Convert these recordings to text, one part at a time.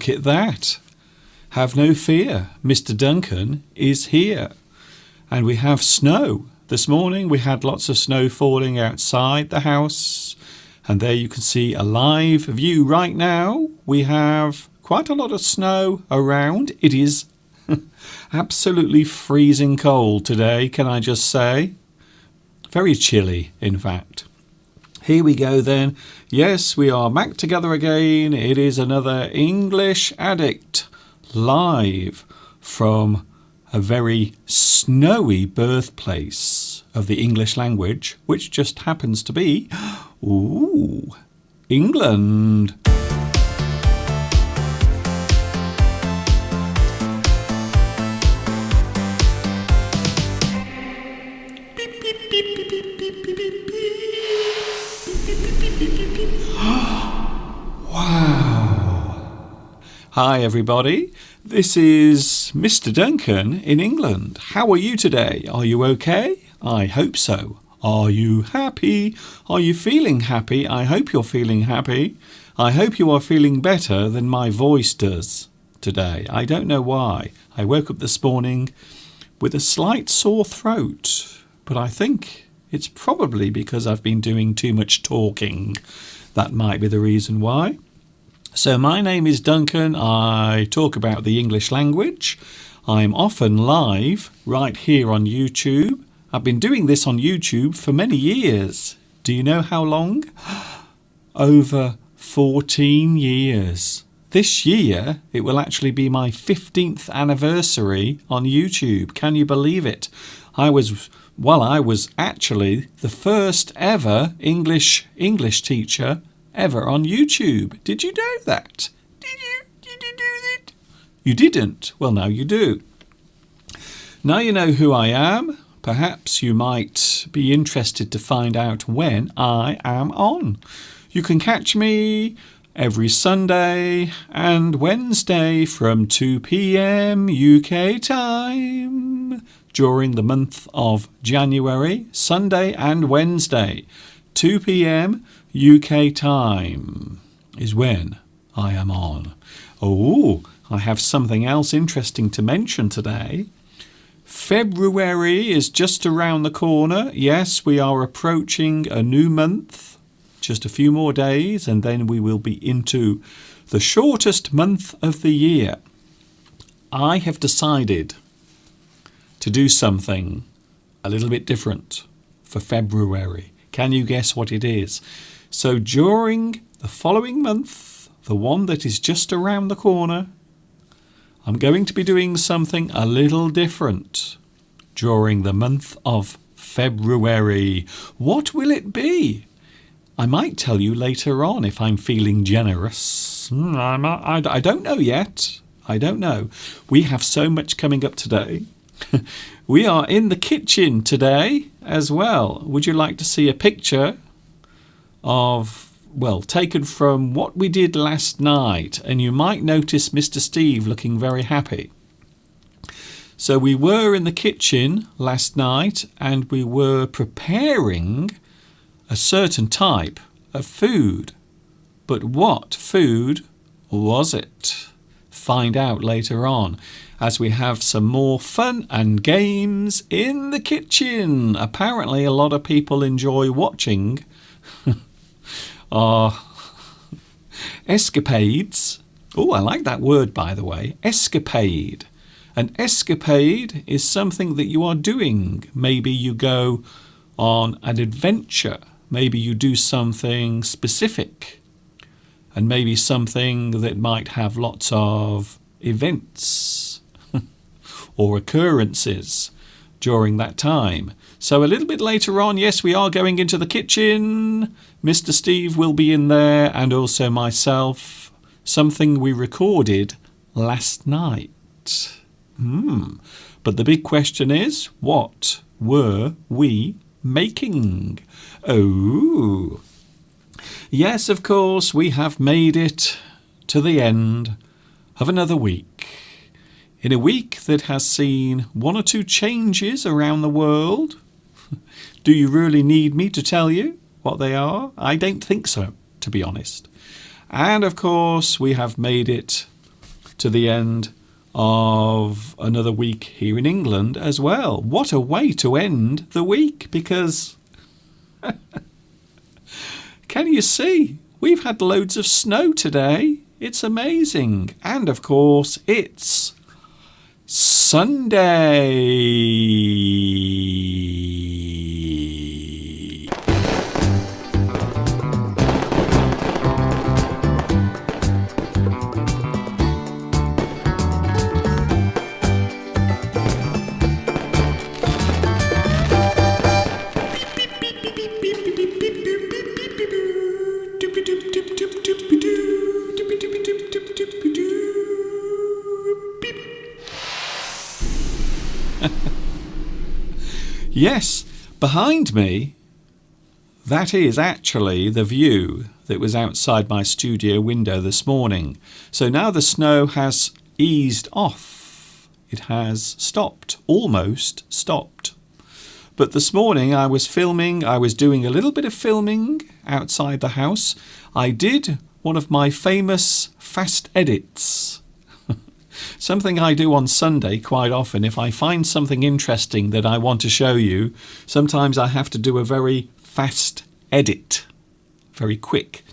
Look at that. Have no fear, Mr. Duncan is here. And we have snow. This morning we had lots of snow falling outside the house. And there you can see a live view right now. We have quite a lot of snow around. It is absolutely freezing cold today, can I just say? Very chilly, in fact. Here we go then. Yes, we are back together again. It is another English Addict live from a very snowy birthplace of the English language, which just happens to be, England. Wow. Hi everybody, this is Mr. Duncan in England. How are you today? Are you okay? I hope so. Are you happy? Are you feeling happy? I hope you're feeling happy. I hope you are feeling better than my voice does today. I don't know why. I woke up this morning with a slight sore throat, but I think it's probably because I've been doing too much talking. That might be the reason why. So my name is Duncan. I talk about the English language. I'm often live right here on YouTube. I've been doing this on YouTube for many years. Do you know how long? Over 14 years. This year, it will actually be my 15th anniversary on YouTube. Can you believe it? I was actually the first ever English teacher ever on YouTube. Did you know that? Did you do that? You didn't? Well, now you do. Now you know who I am. Perhaps you might be interested to find out when I am on. You can catch me every Sunday and Wednesday from 2 p.m. UK time during the month of January, Sunday and Wednesday, 2 p.m. UK time is when I am on. Oh, I have something else interesting to mention today. February is just around the corner. Yes, we are approaching a new month. Just a few more days and then we will be into the shortest month of the year. I have decided to do something a little bit different for February. Can you guess what it is? So during the following month, the one that is just around the corner, I'm going to be doing something a little different during the month of February. What will it be? I might tell you later on if I'm feeling generous. I don't know yet. I don't know. We have so much coming up today. We are in the kitchen today as well. Would you like to see a picture of, well, taken from what we did last night? And you might notice Mr. Steve looking very happy. So we were in the kitchen last night and we were preparing a certain type of food. But what food was it? Find out later on as we have some more fun and games in the kitchen. Apparently a lot of people enjoy watching our escapades. Oh, I like that word, by the way. Escapade. An escapade is something that you are doing. Maybe you go on an adventure. Maybe you do something specific. And maybe something that might have lots of events or occurrences during that time. So a little bit later on, yes, we are going into the kitchen. Mr. Steve will be in there and also myself. Something we recorded last night. But the big question is, what were we making? Oh, yes, of course, we have made it to the end of another week. In a week that has seen one or two changes around the world. Do you really need me to tell you what they are? I don't think so, to be honest. And of course, we have made it to the end of another week here in England as well. What a way to end the week, because can you see? We've had loads of snow today. It's amazing. And of course, it's Sunday. Yes, behind me, that is actually the view that was outside my studio window this morning. So now the snow has eased off. It has stopped, almost stopped. But this morning I was doing a little bit of filming outside the house. I did one of my famous fast edits. Something I do on Sunday quite often. If I find something interesting that I want to show you, sometimes I have to do a very fast edit, very quick.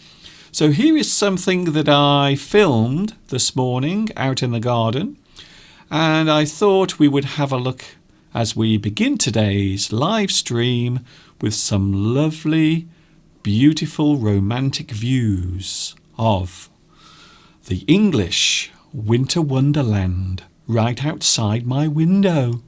So here is something that I filmed this morning out in the garden, and I thought we would have a look as we begin today's live stream with some lovely, beautiful, romantic views of the English winter wonderland right outside my window.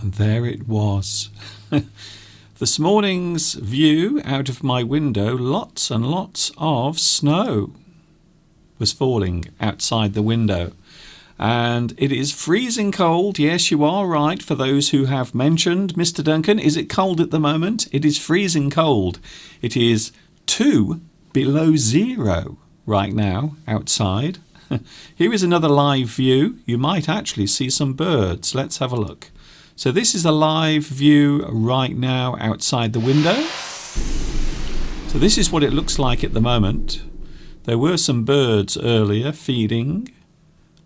And there it was. This morning's view out of my window, lots and lots of snow was falling outside the window. And it is freezing cold. Yes, you are right. For those who have mentioned, Mr. Duncan, is it cold at the moment? It is freezing cold. It is 2 below zero right now outside. Here is another live view. You might actually see some birds. Let's have a look. So this is a live view right now outside the window. So this is what it looks like at the moment. There were some birds earlier feeding.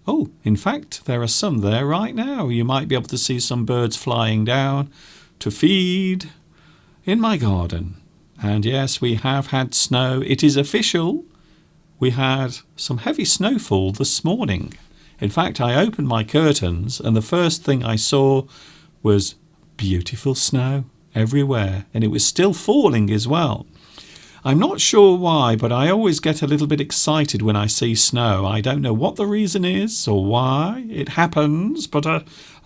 Oh, in fact, there are some there right now. You might be able to see some birds flying down to feed in my garden. And yes, we have had snow. It is official. We had some heavy snowfall this morning. In fact, I opened my curtains and the first thing I saw was beautiful snow everywhere. And it was still falling as well. I'm not sure why, but I always get a little bit excited when I see snow. I don't know what the reason is or why it happens, but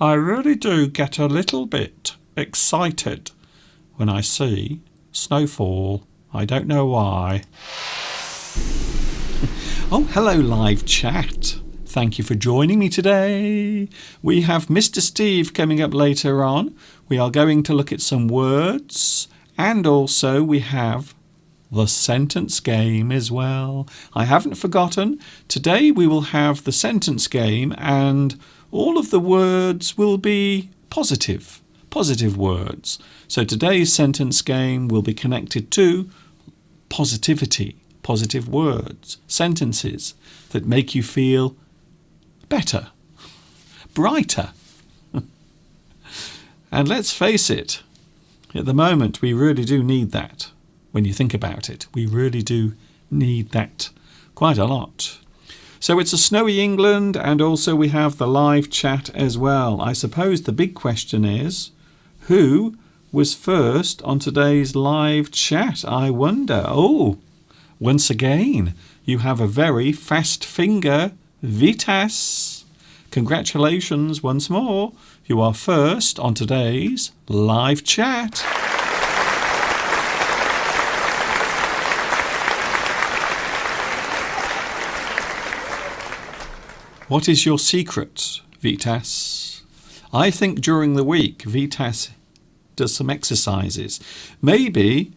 I really do get a little bit excited when I see snowfall. I don't know why. Oh, hello live chat. Thank you for joining me today. We have Mr. Steve coming up later on. We are going to look at some words and also we have the sentence game as well. I haven't forgotten. Today we will have the sentence game and all of the words will be positive words. So today's sentence game will be connected to positivity, positive words, sentences that make you feel better, brighter. And let's face it, at the moment we really do need that. When you think about it, we really do need that quite a lot. So it's a snowy England and also we have the live chat as well. I suppose the big question is, who was first on today's live chat? I wonder. Oh, once again, you have a very fast finger, Vitas. Congratulations once more. You are first on today's live chat. What is your secret, Vitas? I think during the week, Vitas does some exercises. Maybe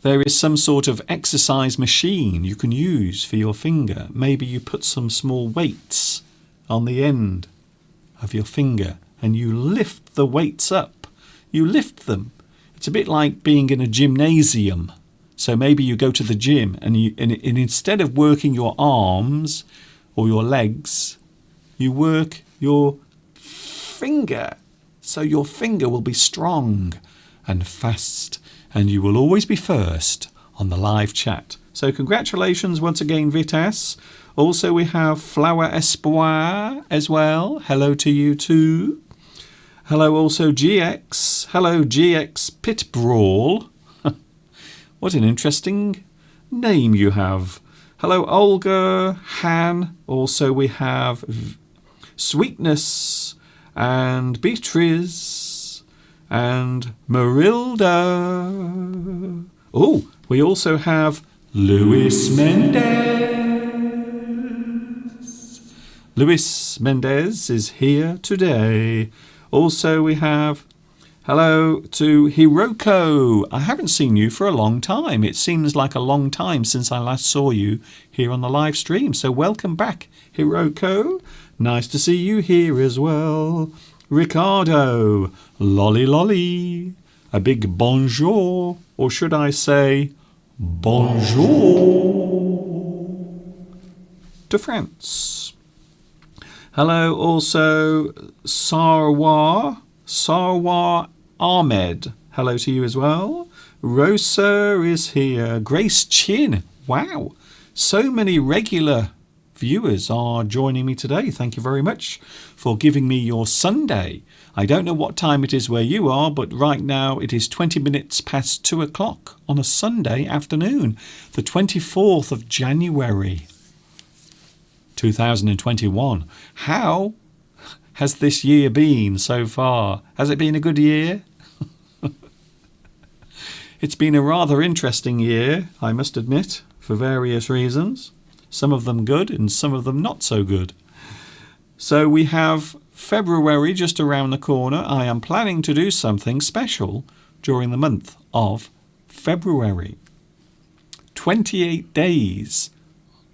there is some sort of exercise machine you can use for your finger. Maybe you put some small weights on the end of your finger and you lift the weights up. You lift them. It's a bit like being in a gymnasium. So maybe you go to the gym and instead of working your arms or your legs, you work your finger. So your finger will be strong and fast and you will always be first on the live chat. So congratulations once again, Vitas. Also we have Flower Espoir as well. Hello to you too. Hello also GX. Hello GX Pit Brawl. What an interesting name you have. Hello Olga, Han, also we have Sweetness and Beatrice and Marilda. Oh, we also have Luis Mendez. Luis Mendez is here today. Also we have hello to Hiroko. I haven't seen you for a long time. It seems like a long time since I last saw you here on the live stream. So welcome back, Hiroko. Nice to see you here as well. Ricardo. Lolly lolly. A big bonjour. Or should I say bonjour to France. Hello also Sarwar Ahmed. Hello to you as well. Rosa is here. Grace Chin. Wow. So many regular viewers are joining me today. Thank you very much for giving me your Sunday. I don't know what time it is where you are, but right now it is 20 minutes past 2 o'clock on a Sunday afternoon, the 24th of January 2021. How has this year been so far? Has it been a good year? It's been a rather interesting year, I must admit, for various reasons. Some of them good and some of them not so good. So we have February just around the corner. I am planning to do something special during the month of February. 28 days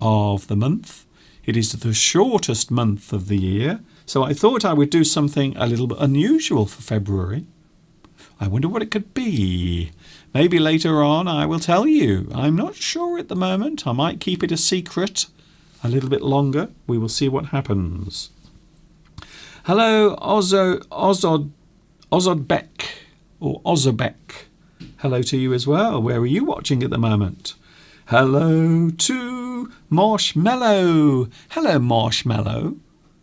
of the month It is the shortest month of the year, so I thought I would do something a little bit unusual for February. I wonder what it could be. Maybe later on I will tell you. I'm not sure at the moment. I might keep it a secret a little bit longer. We will see what happens. Hello, Ozodbeck or Ozobek. Hello to you as well. Where are you watching at the moment? Hello to Marshmallow. Hello, Marshmallow.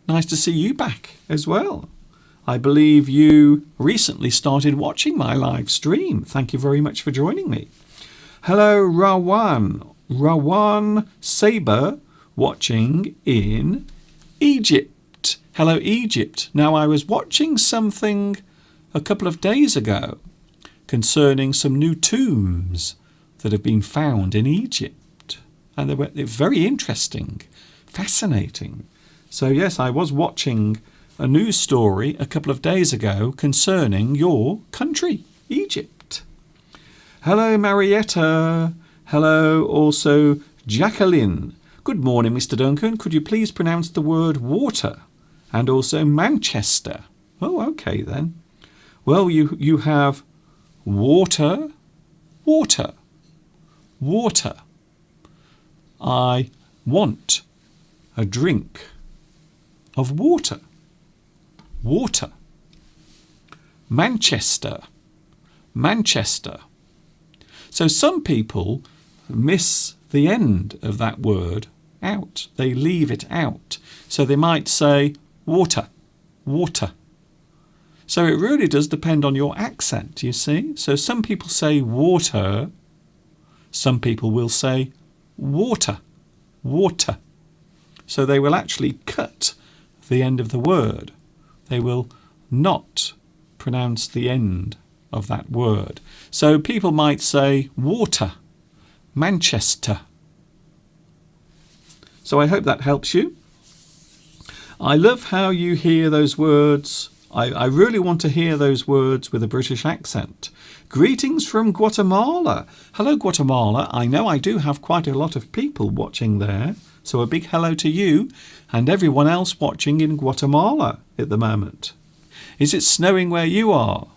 Nice to see you back as well. I believe you recently started watching my live stream. Thank you very much for joining me. Hello, Rawan Saber, watching in Egypt. Hello, Egypt. Now, I was watching something a couple of days ago concerning some new tombs that have been found in Egypt. And they're very interesting, fascinating. So, yes, I was watching a news story a couple of days ago concerning your country, Egypt. Hello, Marietta. Hello, also, Jacqueline. Good morning, Mr. Duncan. Could you please pronounce the word water and also Manchester? Oh, okay then. Well, you have water, water, water. I want a drink of water. Water. Manchester. Manchester. So some people miss the end of that word out. They leave it out. So they might say water, water. So it really does depend on your accent, you see. So some people say water. Some people will say water, water. So they will actually cut the end of the word. They will not pronounce the end of that word. So people might say water, Manchester. So I hope that helps you. I love how you hear those words. I really want to hear those words with a British accent. Greetings from Guatemala. Hello, Guatemala. I know I do have quite a lot of people watching there. So a big hello to you and everyone else watching in Guatemala at the moment. Is it snowing where you are?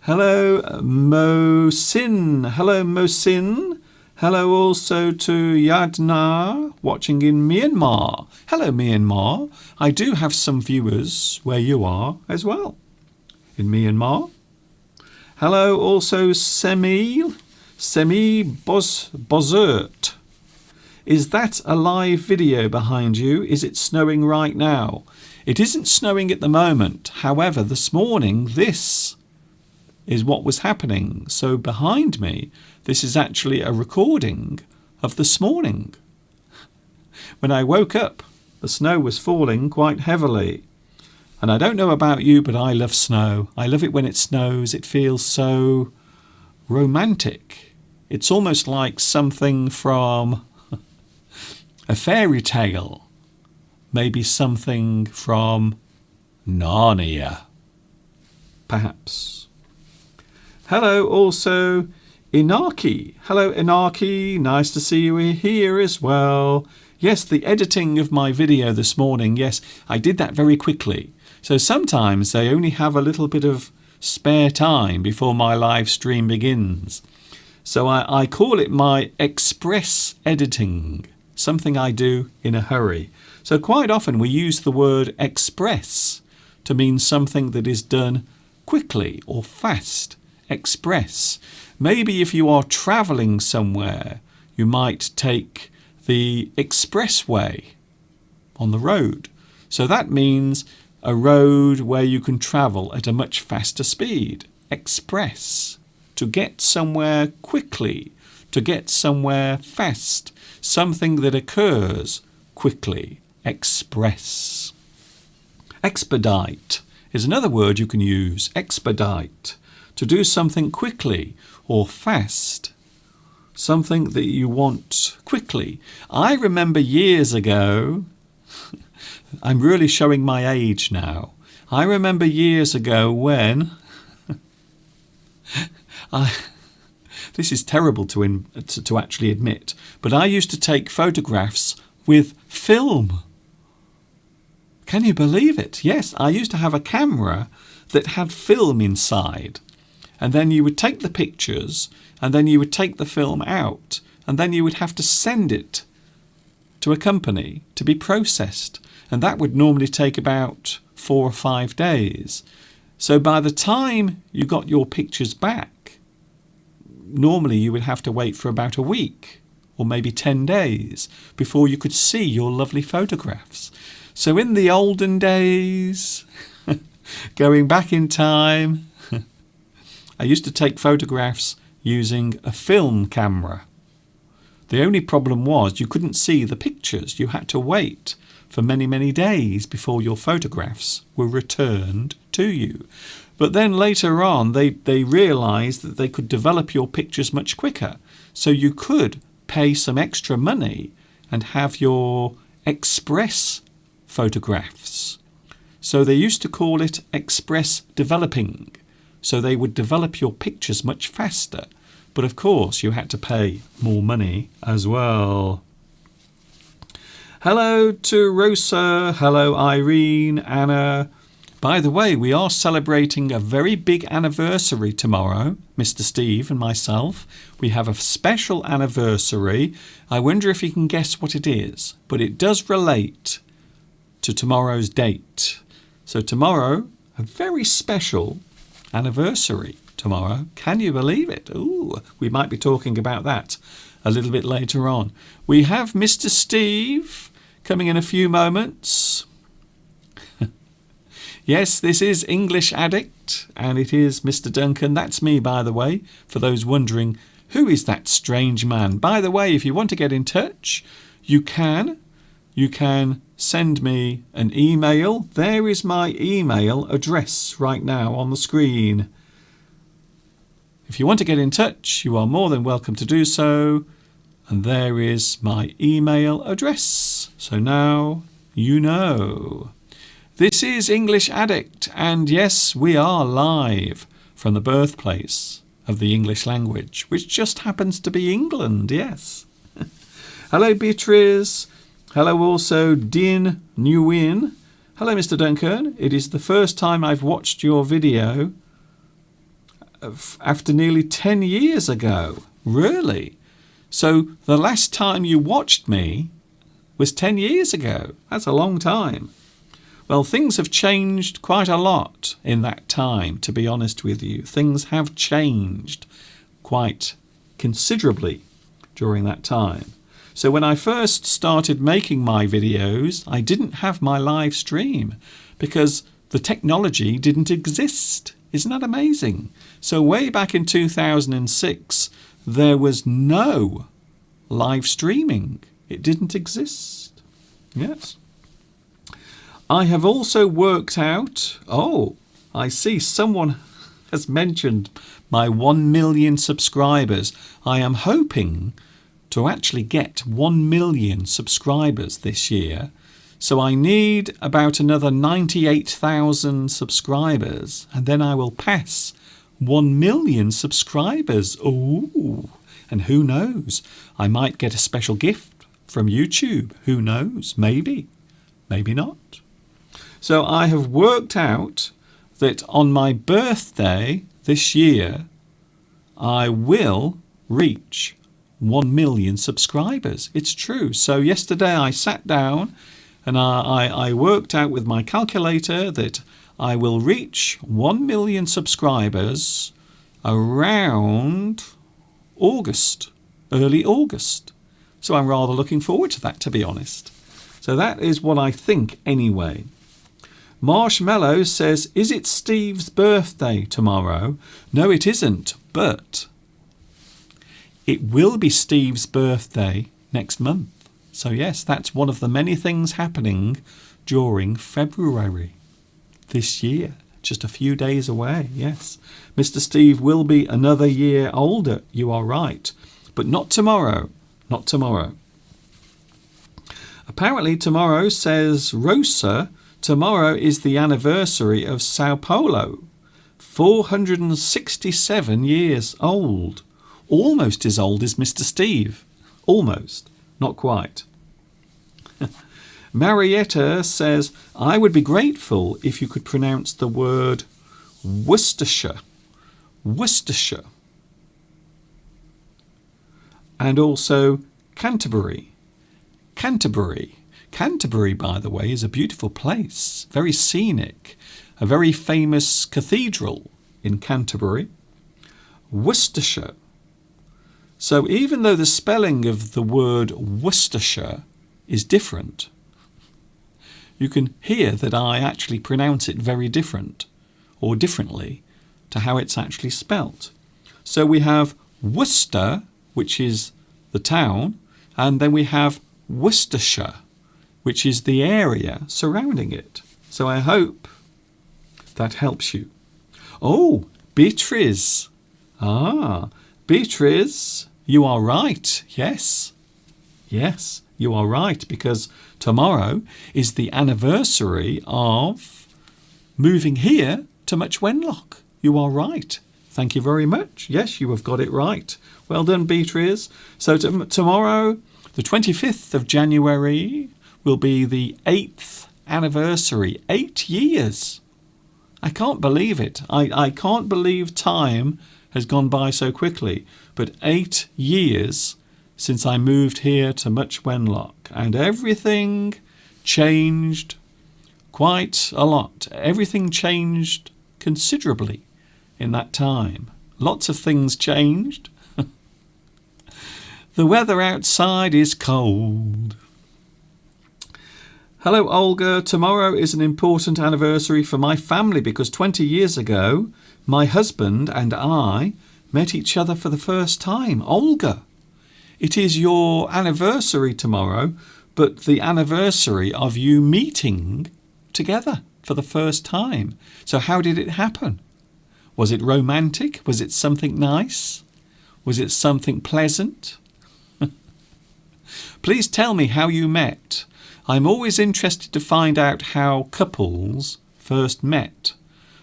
Hello, Mosin. Hello, Mosin. Hello also to Yadna, watching in Myanmar. Hello, Myanmar. I do have some viewers where you are as well, in Myanmar. Hello also, Semi Bozert. Is that a live video behind you? Is it snowing right now? It isn't snowing at the moment. However, this morning, this is what was happening. So behind me, this is actually a recording of this morning. When I woke up, the snow was falling quite heavily. And I don't know about you, but I love snow. I love it when it snows. It feels so romantic. It's almost like something from a fairy tale. Maybe something from Narnia. Perhaps. Hello also, Inaki. Hello, Inaki. Nice to see you here as well. Yes, the editing of my video this morning. Yes, I did that very quickly. So sometimes they only have a little bit of spare time before my live stream begins. So I call it my express editing, something I do in a hurry. So quite often we use the word express to mean something that is done quickly or fast. Express. Maybe if you are travelling somewhere, you might take the expressway on the road. So that means a road where you can travel at a much faster speed. Express. To get somewhere quickly, to get somewhere fast, something that occurs quickly. Express. Expedite is another word you can use. Expedite. To do something quickly or fast. Something that you want quickly. I remember years ago, I'm really showing my age now. I remember years ago when This is terrible to actually admit, but I used to take photographs with film. Can you believe it? Yes, I used to have a camera that had film inside. And then you would take the pictures, and then you would take the film out, and then you would have to send it to a company to be processed. And that would normally take about 4 or 5 days. So by the time you got your pictures back, normally you would have to wait for about a week or maybe 10 days before you could see your lovely photographs. So in the olden days, going back in time, I used to take photographs using a film camera. The only problem was you couldn't see the pictures. You had to wait for many, many days before your photographs were returned to you. But then later on, they realised that they could develop your pictures much quicker. So you could pay some extra money and have your express photographs. So they used to call it express developing. So they would develop your pictures much faster. But of course, you had to pay more money as well. Hello to Rosa. Hello, Irene, Anna. By the way, we are celebrating a very big anniversary tomorrow, Mr. Steve and myself. We have a special anniversary. I wonder if you can guess what it is, but it does relate to tomorrow's date. So tomorrow, a very special anniversary tomorrow. Can you believe it? Ooh, we might be talking about that a little bit later on. We have Mr. Steve coming in a few moments. Yes, this is English Addict, and it is Mr. Duncan. That's me, by the way, for those wondering, who is that strange man? By the way, if you want to get in touch, you can. You can send me an email. There is my email address right now on the screen. If you want to get in touch, you are more than welcome to do so. And there is my email address. So now you know. This is English Addict, and yes, we are live from the birthplace of the English language, which just happens to be England, yes. Hello, Beatrice. Hello also, Din Nguyen. Hello, Mr. Duncan. It is the first time I've watched your video after nearly 10 years ago. Really? So the last time you watched me was 10 years ago. That's a long time. Well, things have changed quite a lot in that time, to be honest with you. Things have changed quite considerably during that time. So when I first started making my videos, I didn't have my live stream because the technology didn't exist. Isn't that amazing? So way back in 2006, there was no live streaming. It didn't exist. Yes. I have also worked out, I see someone has mentioned my 1 million subscribers. I am hoping to actually get 1 million subscribers this year. So I need about another 98,000 subscribers, and then I will pass 1 million subscribers. Ooh, and who knows? I might get a special gift from YouTube. Who knows? Maybe. Maybe not. So I have worked out that on my birthday this year, I will reach 1 million subscribers. It's true. So yesterday I sat down and I worked out with my calculator that I will reach 1 million subscribers around August, early August. So I'm rather looking forward to that, to be honest. So that is what I think anyway. Marshmallow says, is it Steve's birthday tomorrow? No, it isn't, but it will be Steve's birthday next month. So yes, that's one of the many things happening during February this year. Just a few days away, yes. Mr. Steve will be another year older, you are right. But not tomorrow, not tomorrow. Apparently tomorrow, says Rosa, tomorrow is the anniversary of Sao Paulo. 467 years old. almost as old as Mr. Steve. Almost, not quite. Marietta says, I would be grateful if you could pronounce the word Worcestershire. Worcestershire. And also Canterbury. Canterbury. Canterbury, by the way, is a beautiful place, very scenic, a very famous cathedral in Canterbury. Worcestershire. So even though the spelling of the word Worcestershire is different, you can hear that I actually pronounce it very different or differently to how it's actually spelt. So we have Worcester, which is the town, and then we have Worcestershire, which is the area surrounding it. So I hope that helps you. Oh, Beatrice. Beatrice, you are right. Yes. Yes, you are right, because tomorrow is the anniversary of moving here to Much Wenlock. You are right. Thank you very much. Yes, you have got it right. Well done, Beatrice. So tomorrow, the 25th of January, will be the 8th anniversary. 8 years. I can't believe it. I can't believe time has gone by so quickly. But 8 years since I moved here to Much Wenlock, and everything changed quite a lot. Everything changed considerably in that time. Lots of things changed. The weather outside is cold. Hello, Olga. Tomorrow is an important anniversary for my family because 20 years ago, my husband and I met each other for the first time. Olga, it is your anniversary tomorrow, but the anniversary of you meeting together for the first time. So how did it happen? Was it romantic? Was it something nice? Was it something pleasant? Please tell me how you met. I'm always interested to find out how couples first met.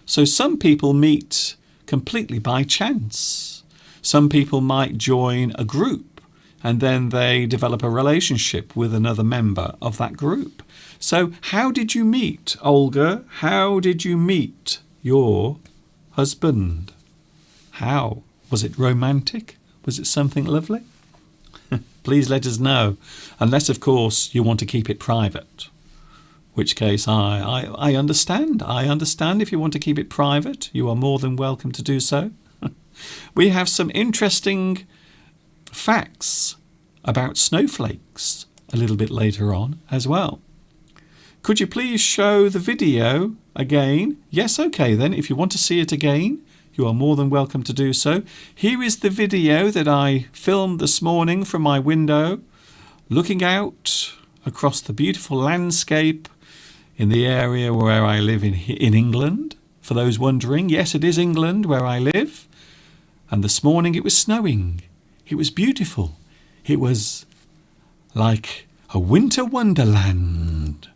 So some people meet completely by chance. Some people might join a group and then they develop a relationship with another member of that group. So how did you meet, Olga? How did you meet your husband? How? Was it romantic? Was it something lovely? Please let us know. Unless, of course, you want to keep it private. Which case I understand. I understand if you want to keep it private. You are more than welcome to do so. We have some interesting facts about snowflakes a little bit later on as well. Could you please show the video again? Yes, okay then. If you want to see it again, you are more than welcome to do so. Here is the video that I filmed this morning from my window, looking out across the beautiful landscape in the area where I live in England. For those wondering, yes, it is England where I live. And this morning it was snowing. It was beautiful. It was like a winter wonderland.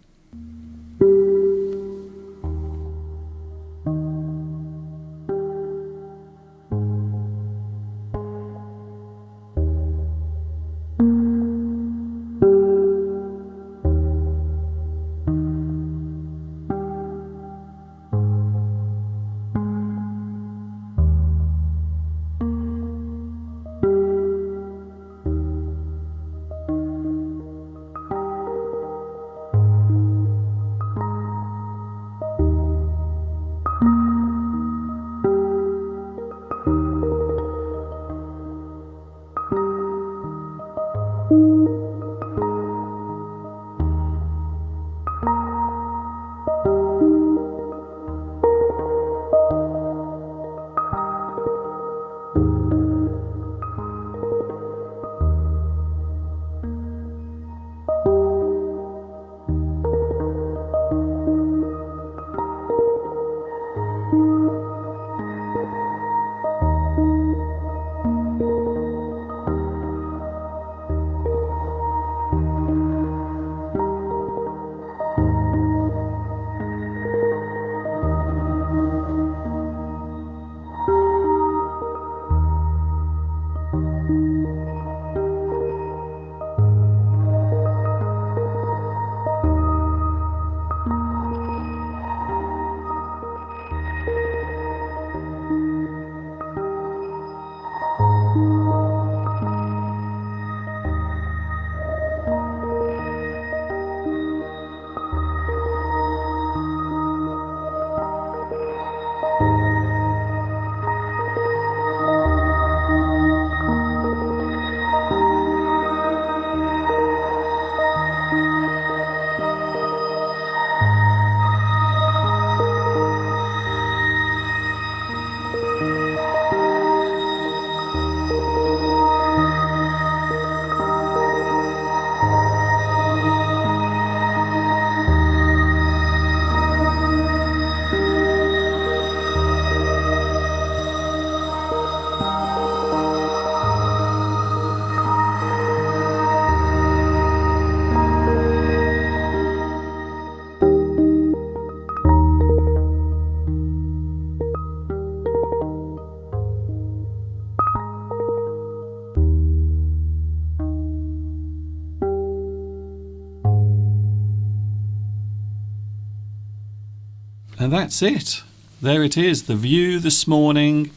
And that's it. There it is, the view this morning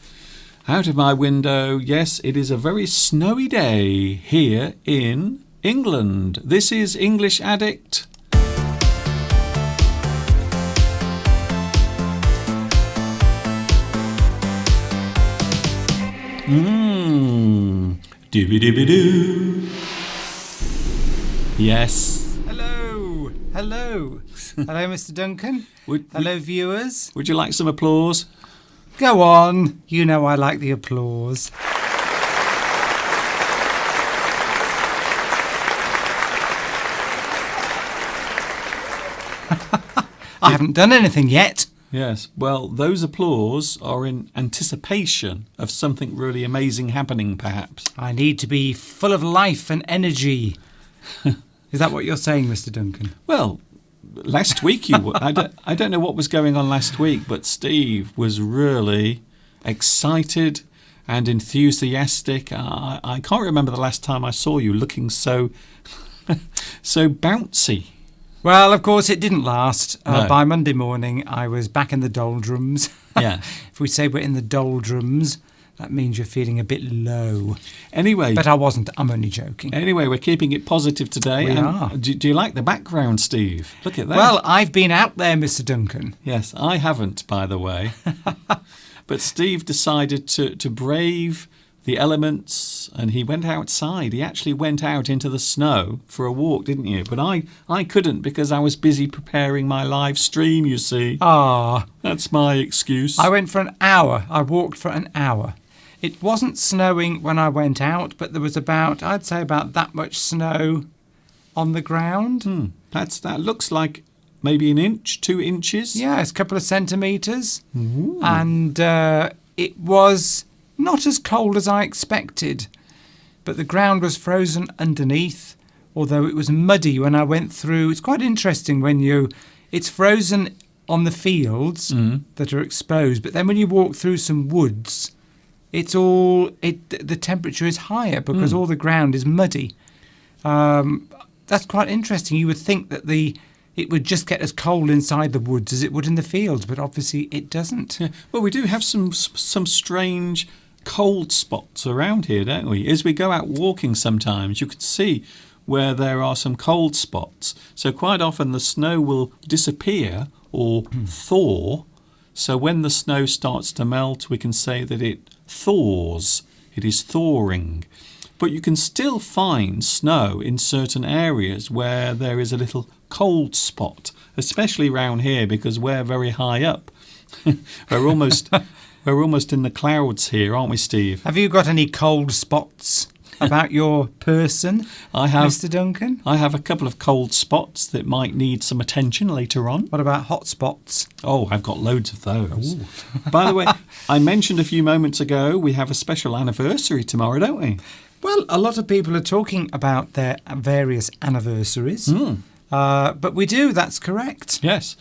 out of my window. Yes, it is a very snowy day here in England. This is English Addict. Dooby-dooby-doo. Yes. Hello. Hello, Mr. Duncan. Hello, viewers. Would you like some applause? Go on. You know I like the applause. I haven't done anything yet. Yes, well, those applause are in anticipation of something really amazing happening, perhaps. I need to be full of life and energy. Is that what you're saying, Mr. Duncan? Well, last week I don't know what was going on last week, but Steve was really excited and enthusiastic. I can't remember the last time I saw you looking so so bouncy. Well, of course, it didn't last. No. By Monday morning, I was back in the doldrums. Yeah. If we say we're in the doldrums, that means you're feeling a bit low. Anyway. But I wasn't. I'm only joking. Anyway, we're keeping it positive today. We are. Do you like the background, Steve? Look at that. Well, I've been out there, Mr. Duncan. Yes, I haven't, by the way. But Steve decided to brave the elements, and he went outside. He actually went out into the snow for a walk, didn't you? But I couldn't because I was busy preparing my live stream, you see. Ah. That's my excuse. I went for an hour. I walked for an hour. It wasn't snowing when I went out, but there was I'd say about that much snow on the ground. That looks like maybe an inch, 2 inches. Yeah, it's a couple of centimetres. Ooh. And it was not as cold as I expected, but the ground was frozen underneath, although it was muddy when I went through. It's quite interesting when it's frozen on the fields that are exposed, but then when you walk through some woods, the temperature is higher because all the ground is muddy. That's quite interesting. You would think that it would just get as cold inside the woods as it would in the fields, but obviously it doesn't. Yeah. Well, we do have some strange cold spots around here, don't we? As we go out walking sometimes, you can see where there are some cold spots. So quite often the snow will disappear or thaw. So when the snow starts to melt, we can say that it thaws. It is thawing. But you can still find snow in certain areas where there is a little cold spot, especially around here because we're very high up. We're almost in the clouds here, aren't we, Steve? Have you got any cold spots about your person, Mr. Duncan? I have a couple of cold spots that might need some attention later on. What about hot spots? Oh, I've got loads of those. By the way, I mentioned a few moments ago we have a special anniversary tomorrow, don't we? Well, a lot of people are talking about their various anniversaries. But we do, that's correct. Yes.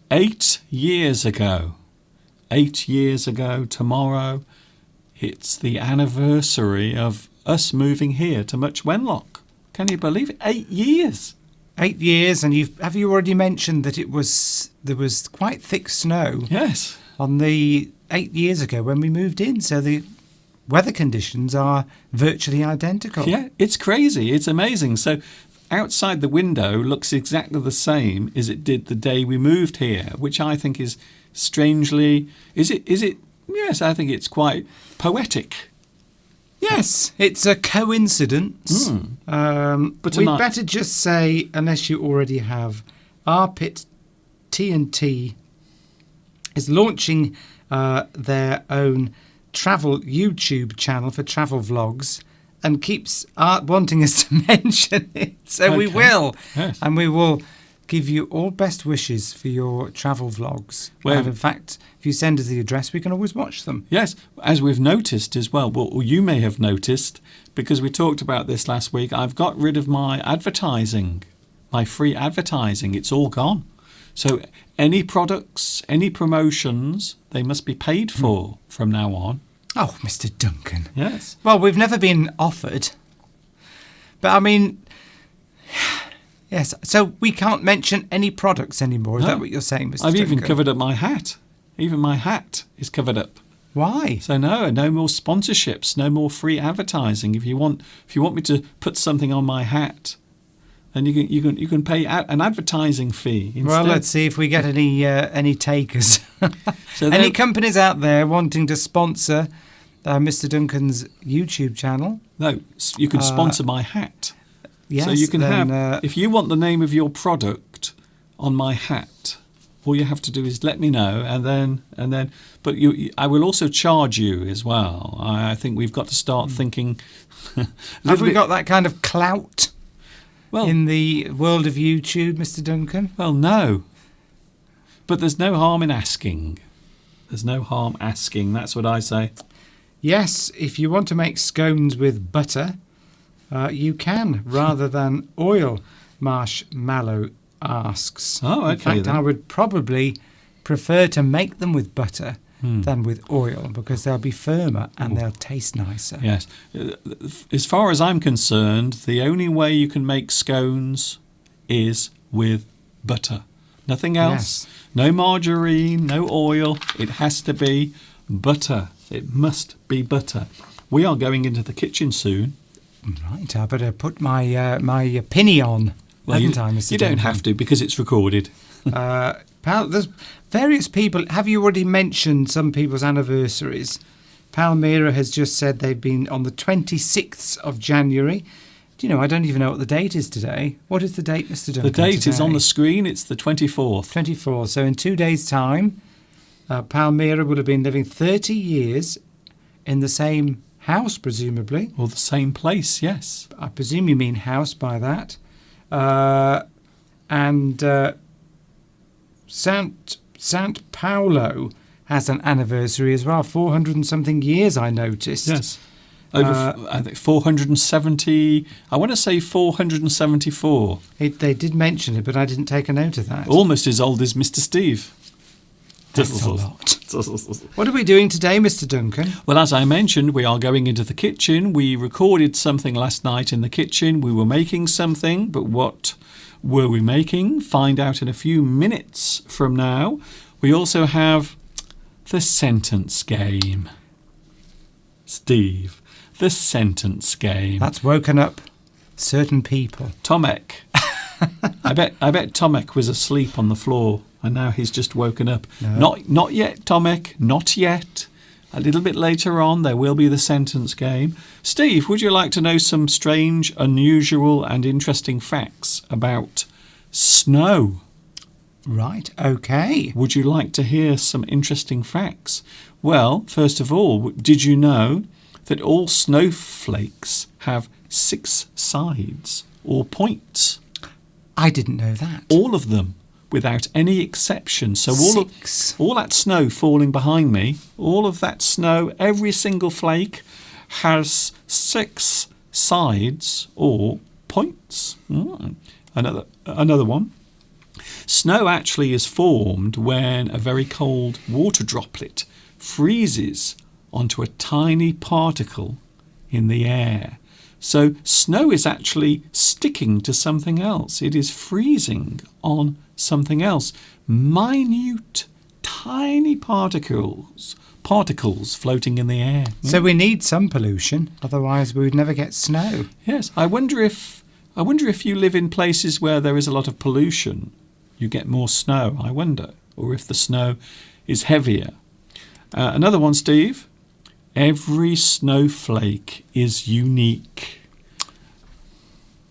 8 years ago. 8 years ago tomorrow, it's the anniversary of us moving here to Much Wenlock. Can you believe it? 8 years. 8 years, and have you already mentioned that there was quite thick snow? Yes. On the 8 years ago when we moved in, so the weather conditions are virtually identical. Yeah, it's crazy. It's amazing. So outside the window looks exactly the same as it did the day we moved here, which I think is strangely... Is it? Yes, I think it's quite poetic. Yes, it's a coincidence. But we'd better just say, unless you already have, Arpit TNT is launching their own travel YouTube channel for travel vlogs and keeps wanting us to mention it. So we will. Yes. And we will give you all best wishes for your travel vlogs. Well, and in fact, if you send us the address, we can always watch them. Yes, as we've noticed as well, well, you may have noticed, because we talked about this last week, I've got rid of my advertising, my free advertising. It's all gone. So any products, any promotions, they must be paid for from now on. Oh, Mr. Duncan. Yes. Well, we've never been offered. But I mean, Yes. So we can't mention any products anymore. Is No. that what you're saying, Mr. I've even Duncan? covered up my hat. Even my hat is covered up. Why? So no more sponsorships, no more free advertising. If you want me to put something on my hat, then you can pay an advertising fee instead. Well, let's see if we get any takers. So Any there- companies out there wanting to sponsor Mr. Duncan's YouTube channel? No, you can sponsor my hat. Yes. So you can then, have, if you want the name of your product on my hat, all you have to do is let me know, and then. But I will also charge you as well. I think we've got to start thinking. have we got that kind of clout well in the world of YouTube, Mr. Duncan? Well, no. But there's no harm in asking. There's no harm asking. That's what I say. Yes, if you want to make scones with butter, you can, rather than oil, Marshmallow asks. Oh, okay, In fact, then. I would probably prefer to make them with butter than with oil, because they'll be firmer and they'll taste nicer. Yes. As far as I'm concerned, the only way you can make scones is with butter. Nothing else. Yes. No margarine, no oil. It has to be butter. It must be butter. We are going into the kitchen soon. Right, I better put my pinny on, haven't I, Mr. you don't Duncan? have to, because it's recorded. Pal, there's various people. Have you already mentioned some people's anniversaries? Palmyra has just said they've been on the 26th of January. Do you know, I don't even know what the date is today. What is the date, Mr. Duncan? The date is on today? the screen. It's the 24th. 24. So in 2 days' time, Palmyra will have been living 30 years in the same house, presumably. Or the same place, yes. I presume you mean house by that. And Sant Paulo has an anniversary as well. 400 and something years, I noticed. Yes. Over, I think 470, I want to say 474. They did mention it, but I didn't take a note of that. Almost as old as Mr. Steve. That's a lot. What are we doing today, Mr. Duncan? Well, as I mentioned, we are going into the kitchen. We recorded something last night in the kitchen. We were making something, but what were we making? Find out in a few minutes from now. We also have the sentence game. Steve, the sentence game. That's woken up certain people. Tomek. I bet Tomek was asleep on the floor, and now he's just woken up. No. Not yet, Tomek. Not yet. A little bit later on, there will be the sentence game. Steve, would you like to know some strange, unusual, and interesting facts about snow? Right, okay. Would you like to hear some interesting facts? Well, first of all, did you know that all snowflakes have 6 sides or points? I didn't know that. All of them, without any exception. So all that snow falling behind me, all of that snow, every single flake has 6 sides or points. Another one. Snow actually is formed when a very cold water droplet freezes onto a tiny particle in the air. So snow is actually sticking to something else. It is freezing on something else. Minute, tiny particles floating in the air. So we need some pollution, otherwise we would never get snow. Yes, I wonder if you live in places where there is a lot of pollution, you get more snow. I wonder, or if the snow is heavier. Another one, Steve. Every snowflake is unique.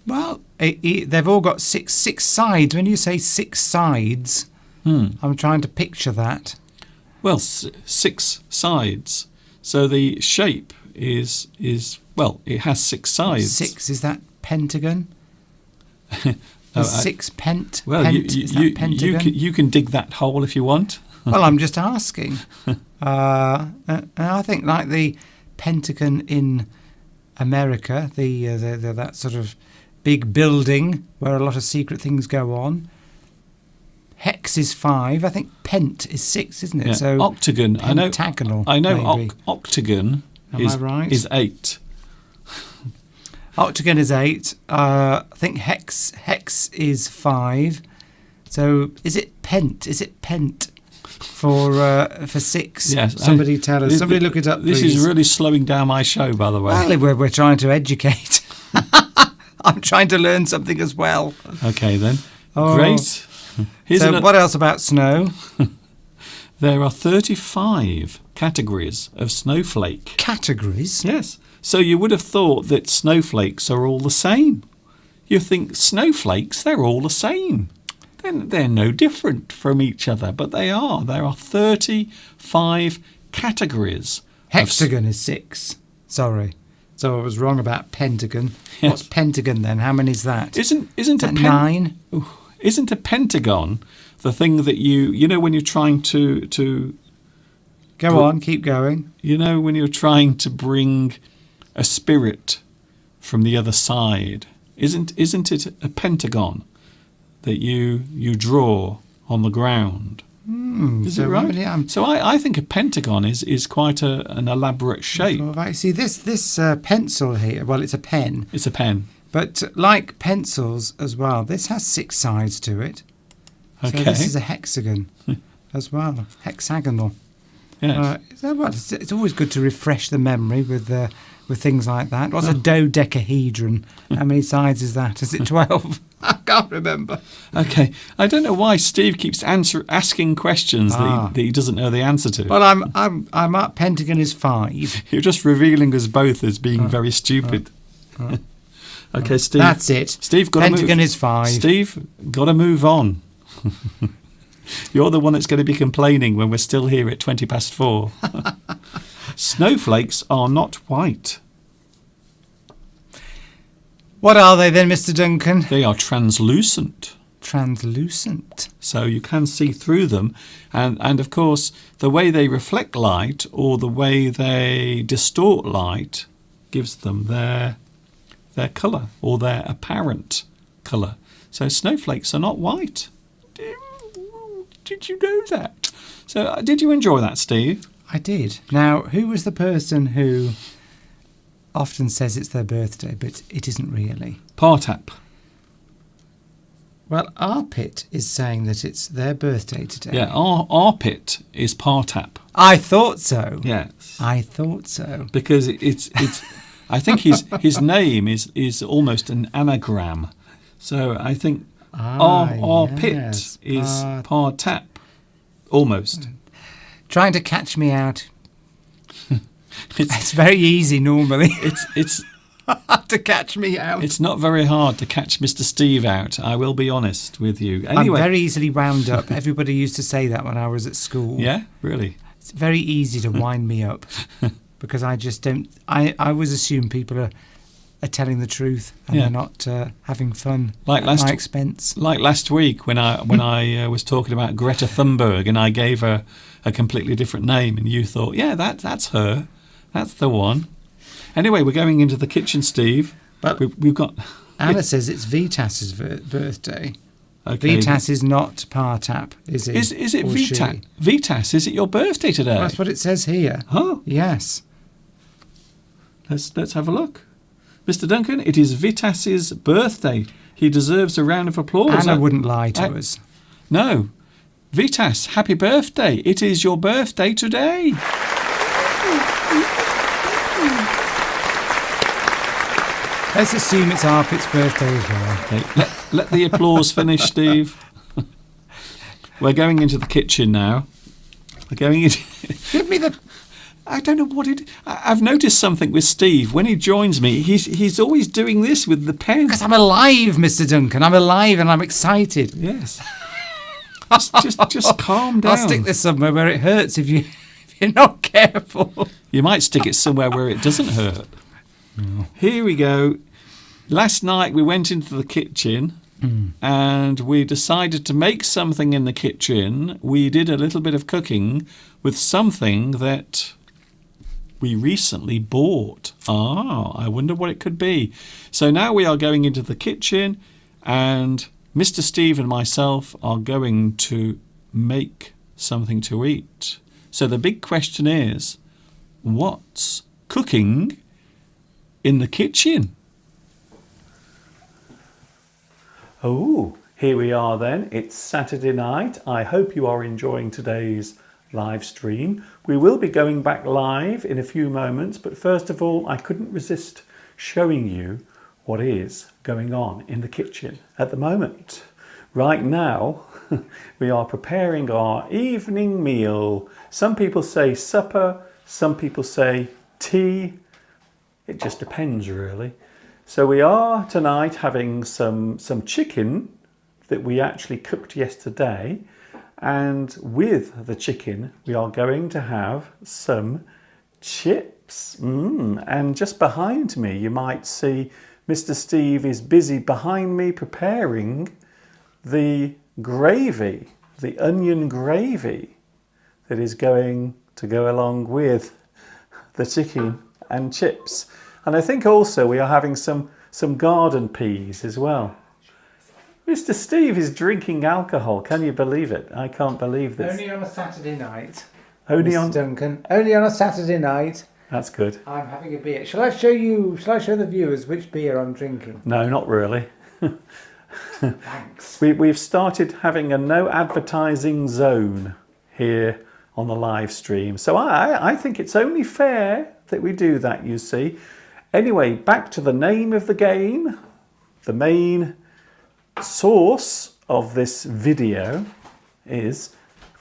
Well, they've all got six sides. When you say 6 sides, I'm trying to picture that. Well, 6 sides. So the shape is well, it has 6 sides. 6, is that pentagon? No, Is 6 pent? Well, pent, is that pentagon? you can dig that hole if you want. Well, I'm just asking. I think like the Pentagon in America, the that sort of big building where a lot of secret things go on. Hex is 5. I think pent is 6, isn't it? Yeah. So octagon. pentagonal. I know. Maybe. Octagon Am I right? is 8. Octagon is 8. I think hex is 5. So is it pent? Is it pent for 6? Yes. Somebody tell us. Somebody look it up, This please. is really slowing down my show, by the way. Well, we're trying to educate. I'm trying to learn something as well. Okay, then. Oh. Great. Here's So another- what else about snow? There are 35 categories of snowflake. Categories? Yes. So you would have thought that snowflakes are all the same. You think snowflakes, they're all the same. They're no different from each other, but they are. There are 35 categories. Hexagon is 6. Sorry. So I was wrong about pentagon. Yes. What's pentagon then? How many is that? Isn't Is a that 9? Isn't a pentagon the thing that you know when you're trying to Go on, keep going. when you're trying to bring a spirit from the other side? Isn't it a pentagon that you draw on the ground? Is so it right? really, So I think a pentagon is quite an elaborate shape. Well, I see this pencil here. Well, it's a pen, It's a pen. but like pencils as well, this has 6 sides to it. Okay. So this is a hexagon as well, hexagonal. Yes. So what? It's always good to refresh the memory with things like that. What's a dodecahedron? How many sides is that? Is it 12? I can't remember. Okay. I don't know why Steve keeps asking questions that he doesn't know the answer to. Well, I'm up. Pentagon is 5. You're just revealing us both as being very stupid. Okay, Steve. That's it. Steve, got to move. Pentagon is 5. Steve, got to move on. You're the one that's going to be complaining when we're still here at 4:20. Snowflakes are not white. What are they then, Mr. Duncan? They are translucent. Translucent. So you can see through them. And of course, the way they reflect light or the way they distort light gives them their colour or their apparent colour. So snowflakes are not white. Did you know that? So did you enjoy that, Steve? I did. Now, who was the person who often says it's their birthday, but it isn't really? Partap. Well, Arpit is saying that it's their birthday today. Yeah, Arpit is Partap. I thought so. Yes. I thought so. Because it's I think his name is almost an anagram. So I think Arpit yes, is Partap. Almost. Trying to catch me out. It's It's very easy normally it's to catch me out. it's not very hard to catch Mr. Steve out. I will be honest with you. Anyway, I'm very easily wound up. Everybody used to say that when I was at school. yeah, really. It's very easy to wind me up because I just don't. I always assume people are telling the truth and Yeah. they're not having fun Like at last my expense. Like last week when I was talking about Greta Thunberg and I gave her a completely different name and you thought, yeah, that's her. That's the one. Anyway, we're going into the kitchen, Steve. But We've got... Anna says it's Vitas's birthday. Okay. Vitas is not Partap, is he? Is it Or Vitas? she? Vitas, is it your birthday today? Well, that's what it says here. Oh, Yes. let's have a look. Mr. Duncan, it is Vitas's birthday. He deserves a round of applause. Anna wouldn't lie to I- us. No. Vitas, happy birthday. It is your birthday today. Let's assume it's Arpit's birthday as well. Okay, let the applause finish, Steve. We're going into the kitchen now. We're going into... Give me the... I don't know what it... I've noticed something with Steve. When he joins me, he's always doing this with the pen. Because I'm alive, Mr. Duncan. I'm alive and I'm excited. Yes. Just calm down. I'll stick this somewhere where it hurts if you're not careful. You might stick it somewhere where it doesn't hurt. Here we go. Last night we went into the kitchen and we decided to make something in the kitchen. We did a little bit of cooking with something that we recently bought. I wonder what it could be. So now we are going into the kitchen and Mr. Steve and myself are going to make something to eat. So the big question is, what's cooking in the kitchen? Oh, here we are then. It's Saturday night. I hope you are enjoying today's live stream. We will be going back live in a few moments, but first of all, I couldn't resist showing you what is going on in the kitchen at the moment. Right now, we are preparing our evening meal. Some people say supper, some people say tea. It just depends really. So we are tonight having some chicken that we actually cooked yesterday, and with the chicken we are going to have some chips. And just behind me you might see Mr. Steve is busy behind me preparing the gravy, the onion gravy that is going to go along with the chicken and chips. And I think also we are having some garden peas as well. Mr. Steve is drinking alcohol. Can you believe it? I can't believe this. Only on a Saturday night. Only Mr. on Duncan. Only on a Saturday night. That's good. I'm having a beer. Shall I show the viewers which beer I'm drinking? No, not really. Thanks. We've started having a no advertising zone here on the live stream. So I think it's only fair that we do that, you see. Anyway, back to the name of the game. The main source of this video is,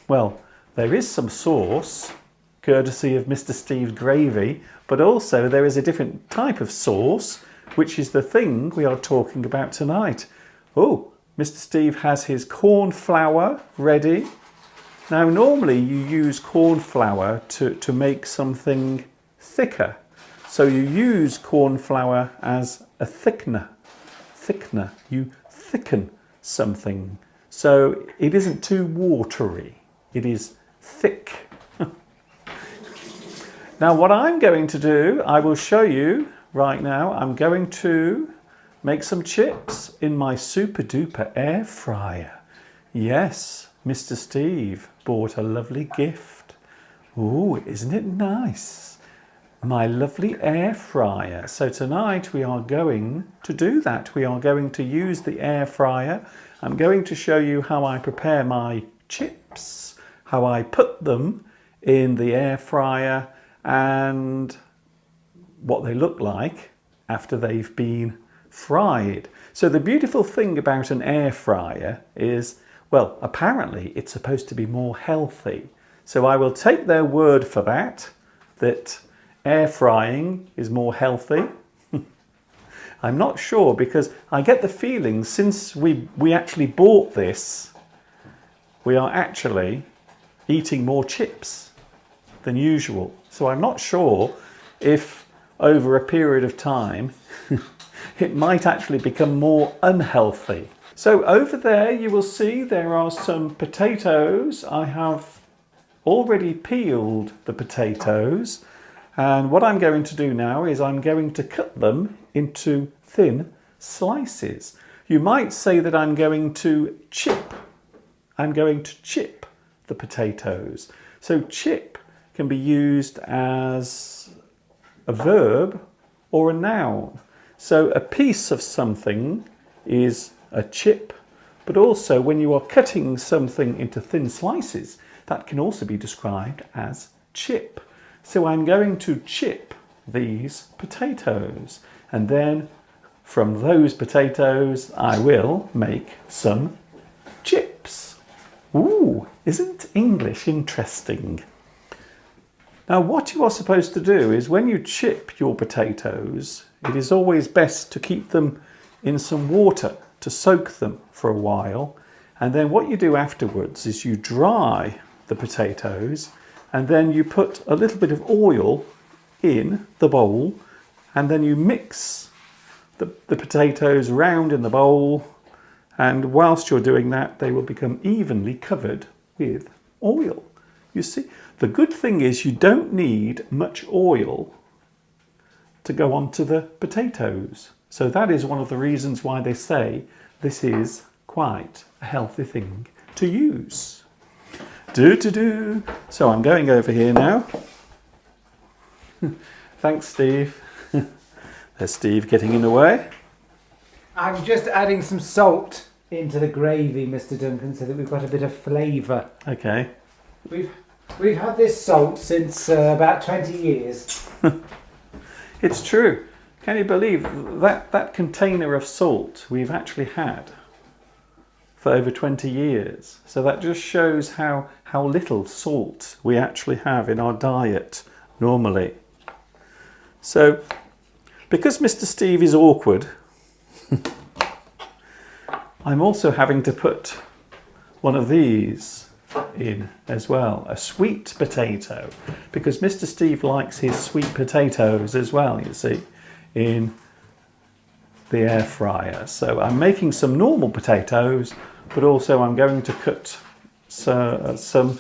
well, there is some sauce courtesy of Mr. Steve's gravy, but also there is a different type of sauce, which is the thing we are talking about tonight. Oh, Mr. Steve has his corn flour ready. Now normally you use corn flour to make something thicker. So you use corn flour as a thickener. You thicken something. So it isn't too watery. It is thick. Now what I'm going to do, I will show you right now. I'm going to make some chips in my super duper air fryer. Yes, Mr. Steve bought a lovely gift. Oh, isn't it nice? My lovely air fryer. So tonight we are going to do that. We are going to use the air fryer. I'm going to show you how I prepare my chips, how I put them in the air fryer, and what they look like after they've been fried. So the beautiful thing about an air fryer is, well, apparently it's supposed to be more healthy. So I will take their word for that air frying is more healthy. I'm not sure, because I get the feeling since we actually bought this, we are actually eating more chips than usual. So I'm not sure if over a period of time it might actually become more unhealthy. So over there you will see there are some potatoes. I have already peeled the potatoes. And what I'm going to do now is I'm going to cut them into thin slices. You might say that I'm going to chip the potatoes. So chip can be used as a verb or a noun. So a piece of something is a chip, but also when you are cutting something into thin slices, that can also be described as chip. So I'm going to chip these potatoes, and then from those potatoes I will make some chips. Ooh, isn't English interesting? Now what you are supposed to do is when you chip your potatoes, it is always best to keep them in some water to soak them for a while, and then what you do afterwards is you dry the potatoes, and then you put a little bit of oil in the bowl, and then you mix the potatoes round in the bowl, and whilst you're doing that they will become evenly covered with oil. You see, the good thing is you don't need much oil to go onto the potatoes. So that is one of the reasons why they say this is quite a healthy thing to use. So I'm going over here now. Thanks, Steve. There's Steve getting in the way. I'm just adding some salt into the gravy, Mr. Duncan, so that we've got a bit of flavour. Okay. We've had this salt since about 20 years. It's true. Can you believe that container of salt we've actually had for over 20 years? So that just shows how little salt we actually have in our diet normally. So, because Mr. Steve is awkward, I'm also having to put one of these in as well, a sweet potato, because Mr. Steve likes his sweet potatoes as well, you see, in the air fryer. So I'm making some normal potatoes, but also I'm going to cut some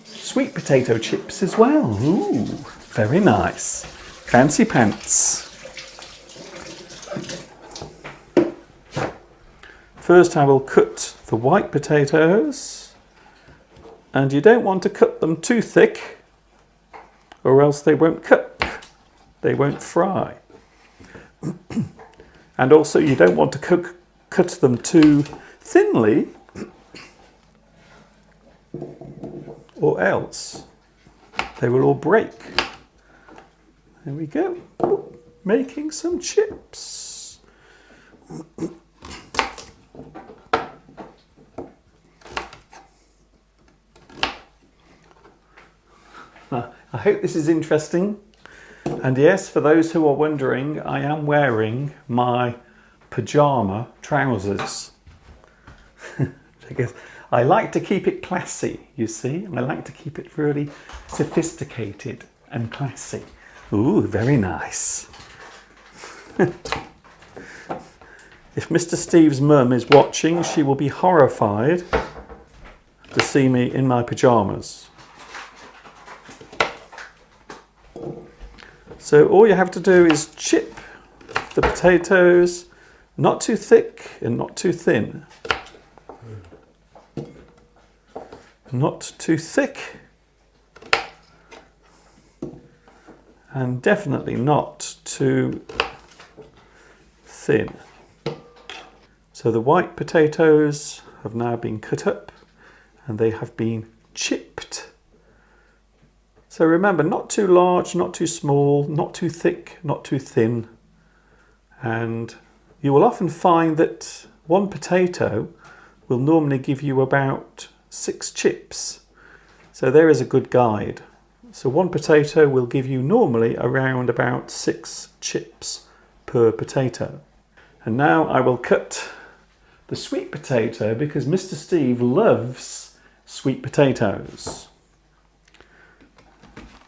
sweet potato chips as well. Ooh, very nice. Fancy pants. First I will cut the white potatoes, and you don't want to cut them too thick or else they won't cook, they won't fry. And also you don't want to cut them too thinly or else they will all break. There we go, making some chips. I hope this is interesting. And yes, for those who are wondering, I am wearing my pyjama trousers. Because I like to keep it classy, you see. I like to keep it really sophisticated and classy. Ooh, very nice. If Mr. Steve's mum is watching, she will be horrified to see me in my pyjamas. So all you have to do is chip the potatoes, not too thick and not too thin. Not too thick and definitely not too thin. So the white potatoes have now been cut up and they have been chipped. So remember, not too large, not too small, not too thick, not too thin. And you will often find that one potato will normally give you about 6 chips. So there is a good guide. So one potato will give you normally around about 6 chips per potato. And now I will cut the sweet potato because Mr. Steve loves sweet potatoes,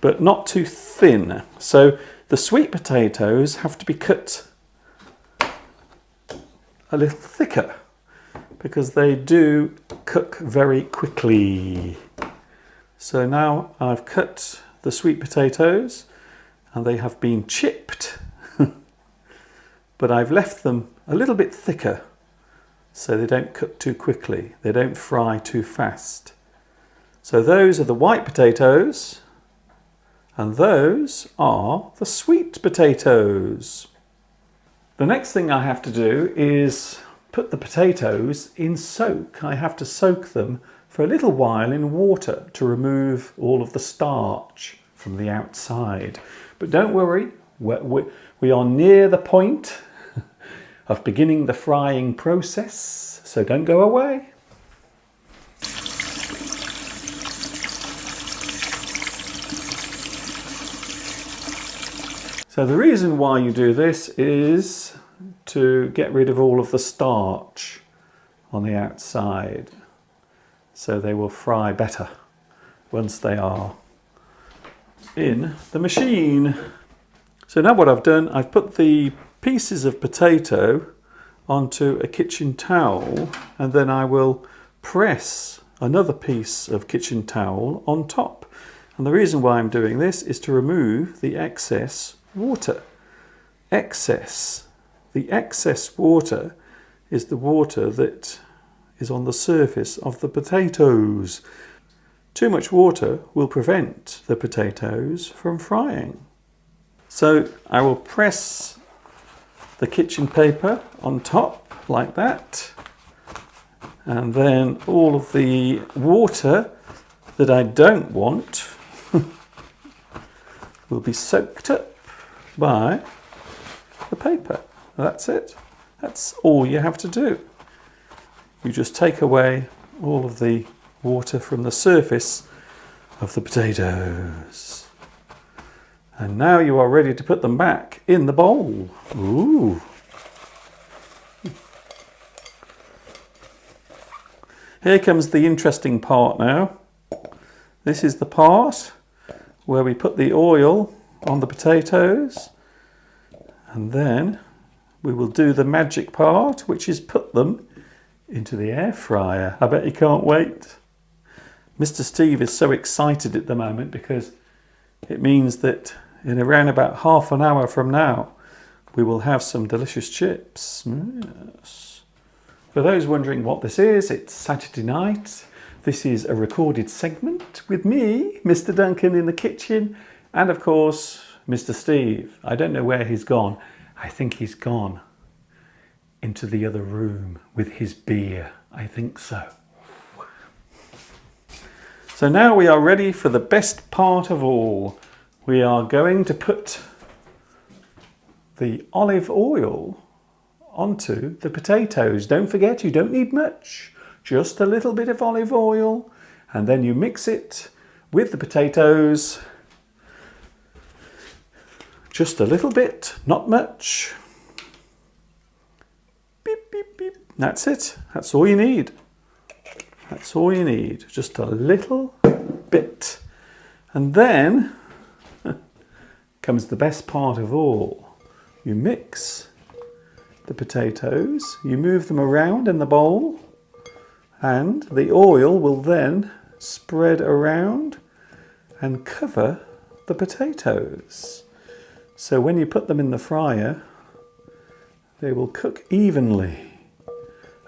but not too thin. So the sweet potatoes have to be cut a little thicker because they do cook very quickly. So now I've cut the sweet potatoes and they have been chipped, but I've left them a little bit thicker so they don't cook too quickly, they don't fry too fast. So those are the white potatoes and those are the sweet potatoes. The next thing I have to do is put the potatoes in soak. I have to soak them for a little while in water to remove all of the starch from the outside. But don't worry, we are near the point of beginning the frying process, so don't go away. So the reason why you do this is to get rid of all of the starch on the outside, so they will fry better once they are in the machine. So now what I've done, I've put the pieces of potato onto a kitchen towel and then I will press another piece of kitchen towel on top. And the reason why I'm doing this is to remove the excess water. The excess water is the water that is on the surface of the potatoes. Too much water will prevent the potatoes from frying. So I will press the kitchen paper on top like that, And then all of the water that I don't want will be soaked up by the paper. That's it. That's all you have to do. You just take away all of the water from the surface of the potatoes. And now you are ready to put them back in the bowl. Ooh. Here comes the interesting part now. This is the part where we put the oil on the potatoes, and then we will do the magic part, which is put them into the air fryer. I bet you can't wait. Mr. Steve is so excited at the moment because it means that in around about half an hour from now we will have some delicious chips. Yes. For those wondering what this is, it's Saturday night. This is a recorded segment with me, Mr. Duncan, in the kitchen, and of course Mr. Steve. I don't know where he's gone. I think he's gone into the other room with his beer. I think so. So now we are ready for the best part of all. We are going to put the olive oil onto the potatoes. Don't forget, you don't need much. Just a little bit of olive oil, and then you mix it with the potatoes. Just a little bit, not much. Beep, beep, beep. That's it. That's all you need. That's all you need. Just a little bit. And then comes the best part of all. You mix the potatoes, you move them around in the bowl, and the oil will then spread around and cover the potatoes. So when you put them in the fryer, they will cook evenly,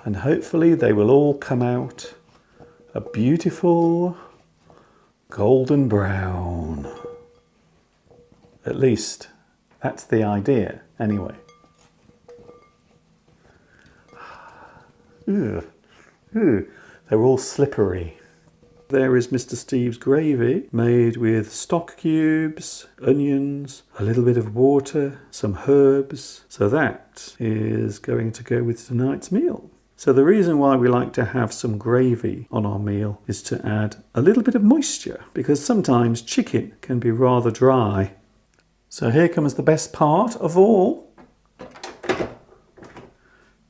and hopefully they will all come out a beautiful golden brown. At least that's the idea anyway. Ugh. Ooh, they're all slippery. There is Mr. Steve's gravy, made with stock cubes, onions, a little bit of water, some herbs. So that is going to go with tonight's meal. So the reason why we like to have some gravy on our meal is to add a little bit of moisture, because sometimes chicken can be rather dry. So here comes the best part of all.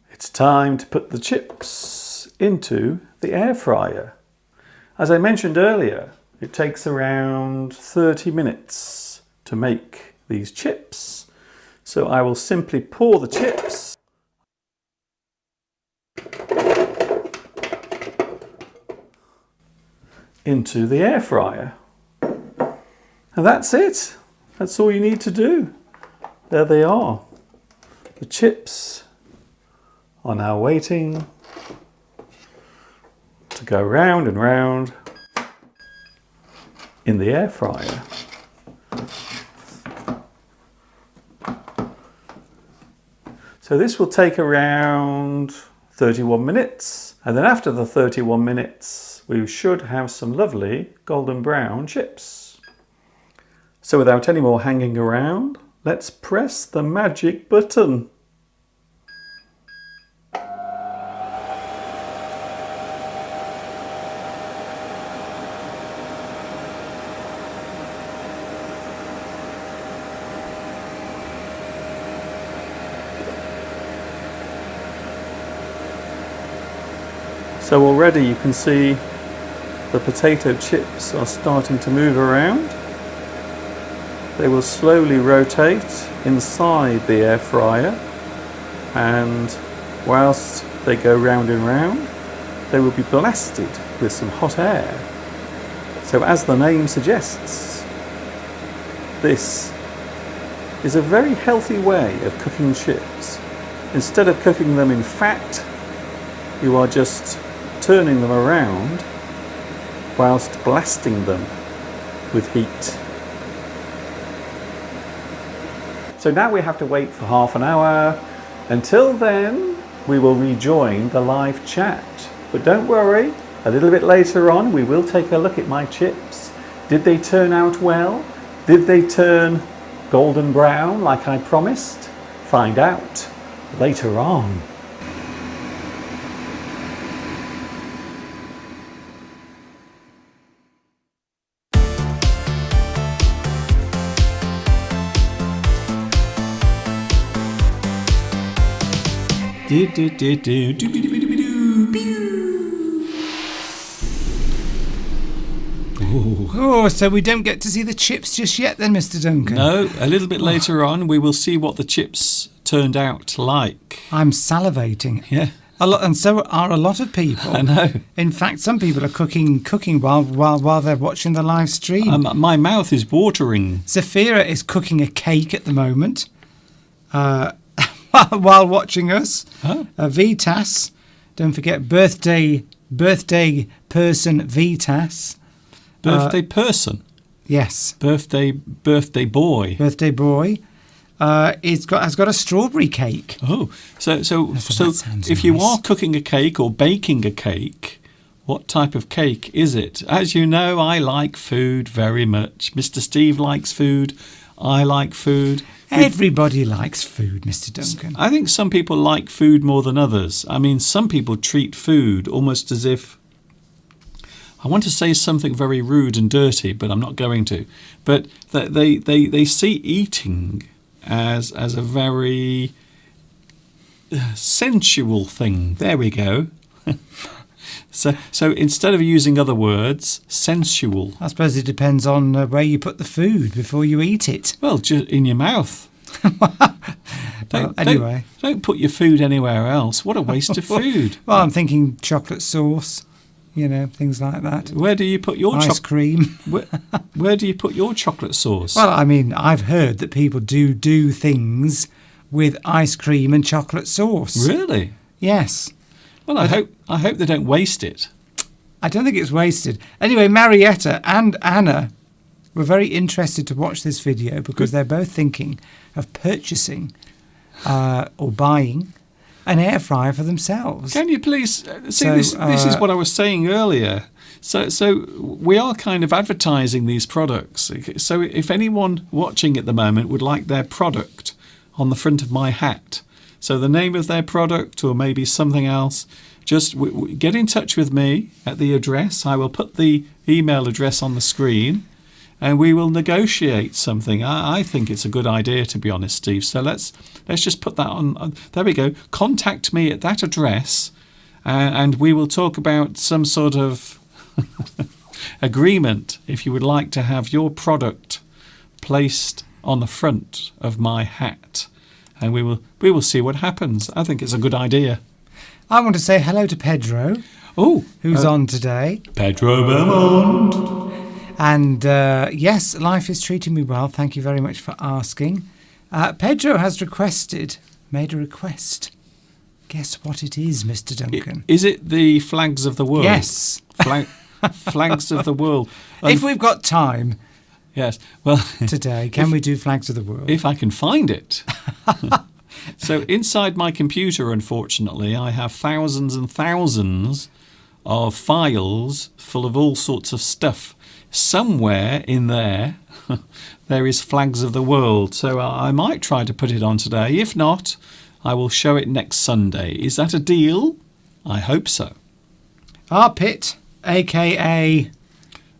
It's time to put the chips into the air fryer. As I mentioned earlier, it takes around 30 minutes to make these chips. So I will simply pour the chips into the air fryer. And that's it. That's all you need to do. There they are. The chips are now waiting to go round and round in the air fryer. So this will take around 31 minutes, and then after the 31 minutes we should have some lovely golden brown chips. So without any more hanging around, let's press the magic button. So already you can see the potato chips are starting to move around. They will slowly rotate inside the air fryer, and whilst they go round and round, they will be blasted with some hot air. So as the name suggests, this is a very healthy way of cooking chips. Instead of cooking them in fat, you are just turning them around whilst blasting them with heat. So now we have to wait for half an hour. Until then, we will rejoin the live chat. But don't worry, a little bit later on we will take a look at my chips. Did they turn out well? Did they turn golden brown like I promised? Find out later on. Oh, so we don't get to see the chips just yet then, Mr. Duncan? No, a little bit later on we will see what the chips turned out like. I'm salivating. Yeah. A lot, and so are a lot of people. I know. In fact, some people are cooking while they're watching the live stream. My mouth is watering. Zafira is cooking a cake at the moment while watching us. Oh. Vitas, don't forget birthday person Vitas. Birthday person. Yes. Birthday boy. Birthday boy. Has got a strawberry cake. Oh, so that sounds if you nice. are cooking a cake or baking a cake, what type of cake is it? As you know, I like food very much. Mr. Steve likes food. I like food. Everybody likes food, Mr. Duncan. I think some people like food more than others. I mean, some people treat food almost as if, I want to say something very rude and dirty, but I'm not going to. But they see eating as a very sensual thing. There we go. So instead of using other words, sensual. I suppose it depends on where you put the food before you eat it. Well, just in your mouth. Anyway. Don't put your food anywhere else. What a waste of food. Well, I'm thinking chocolate sauce, things like that. Where do you put your Ice cream. Where do you put your chocolate sauce? Well, I mean, I've heard that people do things with ice cream and chocolate sauce. Really? Yes. Well, I hope they don't waste it. I don't think it's wasted. Anyway, Marietta and Anna were very interested to watch this video because they're both thinking of purchasing or buying an air fryer for themselves. Can you please see this is what I was saying earlier. So we are kind of advertising these products. So if anyone watching at the moment would like their product on the front of my hat, so the name of their product or maybe something else, just get in touch with me at the address. I will put the email address on the screen and we will negotiate something. I think it's a good idea, to be honest, Steve. So let's just put that on. There we go. Contact me at that address and we will talk about some sort of agreement if you would like to have your product placed on the front of my hat. And we will see what happens. I think it's a good idea. I want to say hello to Pedro, who's on today. Pedro Belmont. And yes, life is treating me well. Thank you very much for asking. Pedro has made a request. Guess what it is, Mr. Duncan? Is it the flags of the world? Yes. Flags of the world. If we've got time. Yes. Well, today, can we do flags of the world? If I can find it. So inside my computer, unfortunately, I have thousands and thousands of files full of all sorts of stuff. Somewhere in there, there is flags of the world. So I might try to put it on today. If not, I will show it next Sunday. Is that a deal? I hope so. Arpit, a.k.a.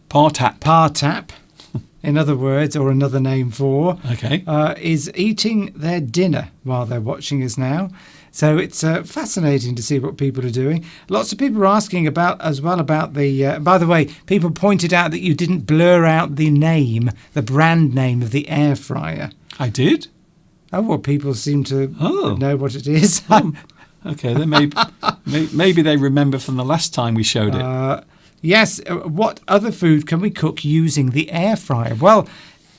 Partap. In other words, or another name for, okay, is eating their dinner while they're watching us now. So it's fascinating to see what people are doing. Lots of people are asking about the... by the way, people pointed out that you didn't blur out the brand name of the air fryer. I did? Oh, well, people seem to know what it is. Okay, then maybe they remember from the last time we showed it. Yes, what other food can we cook using the air fryer? Well,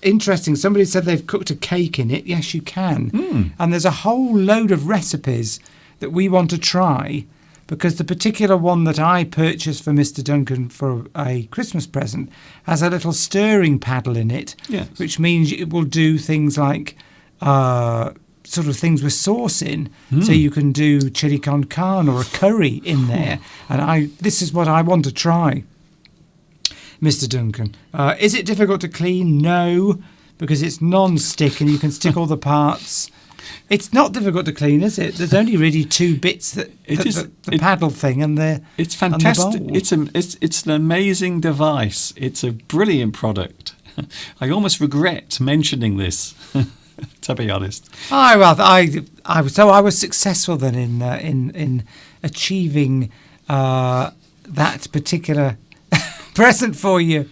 interesting. Somebody said they've cooked a cake in it. Yes, you can. And there's a whole load of recipes that we want to try because the particular one that I purchased for Mr. Duncan for a Christmas present has a little stirring paddle in it, yes, which means it will do things like sort of things with sauce in, so you can do chili con carne or a curry in there. And this is what I want to try, Mr. Duncan. Is it difficult to clean? No, because it's non-stick and you can stick all the parts. It's not difficult to clean, is it? There's only really two bits, the paddle thing and the It's fantastic. And the bowl. It's an amazing device. It's a brilliant product. I almost regret mentioning this, to be honest. I was successful then in achieving that particular present for you.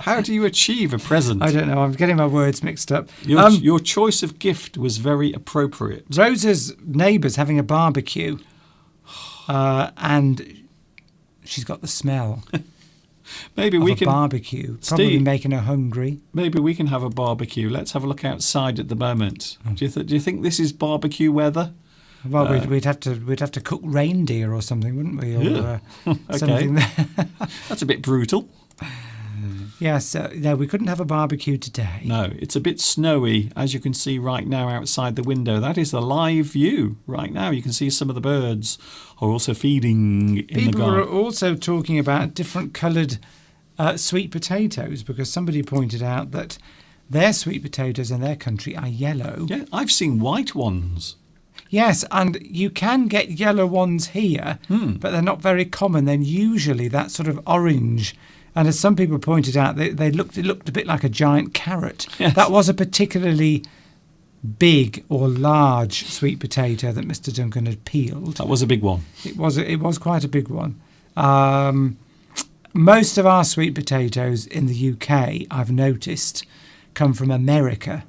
How do you achieve a present? I don't know. I'm getting my words mixed up. Your choice of gift was very appropriate. Rosa's neighbour's having a barbecue, and she's got the smell. Maybe of we a can barbecue, probably Steve, making her hungry. Maybe we can have a barbecue. Let's have a look outside at the moment. Do you think this is barbecue weather? Well, we'd have to cook reindeer or something, wouldn't we? Or Yeah. Okay. something. That's a bit brutal. Yes, no, we couldn't have a barbecue today. No, it's a bit snowy, as you can see right now outside the window. That is the live view right now. You can see some of the birds are also feeding in the People are garden. also talking about different coloured sweet potatoes, because somebody pointed out that their sweet potatoes in their country are yellow. Yeah, I've seen white ones. Yes, and you can get yellow ones here, but they're not very common. Then usually that sort of orange. And as some people pointed out, it looked a bit like a giant carrot. Yes. That was a particularly big or large sweet potato that Mr. Duncan had peeled. That was a big one. It was quite a big one. Most of our sweet potatoes in the UK, I've noticed, come from America.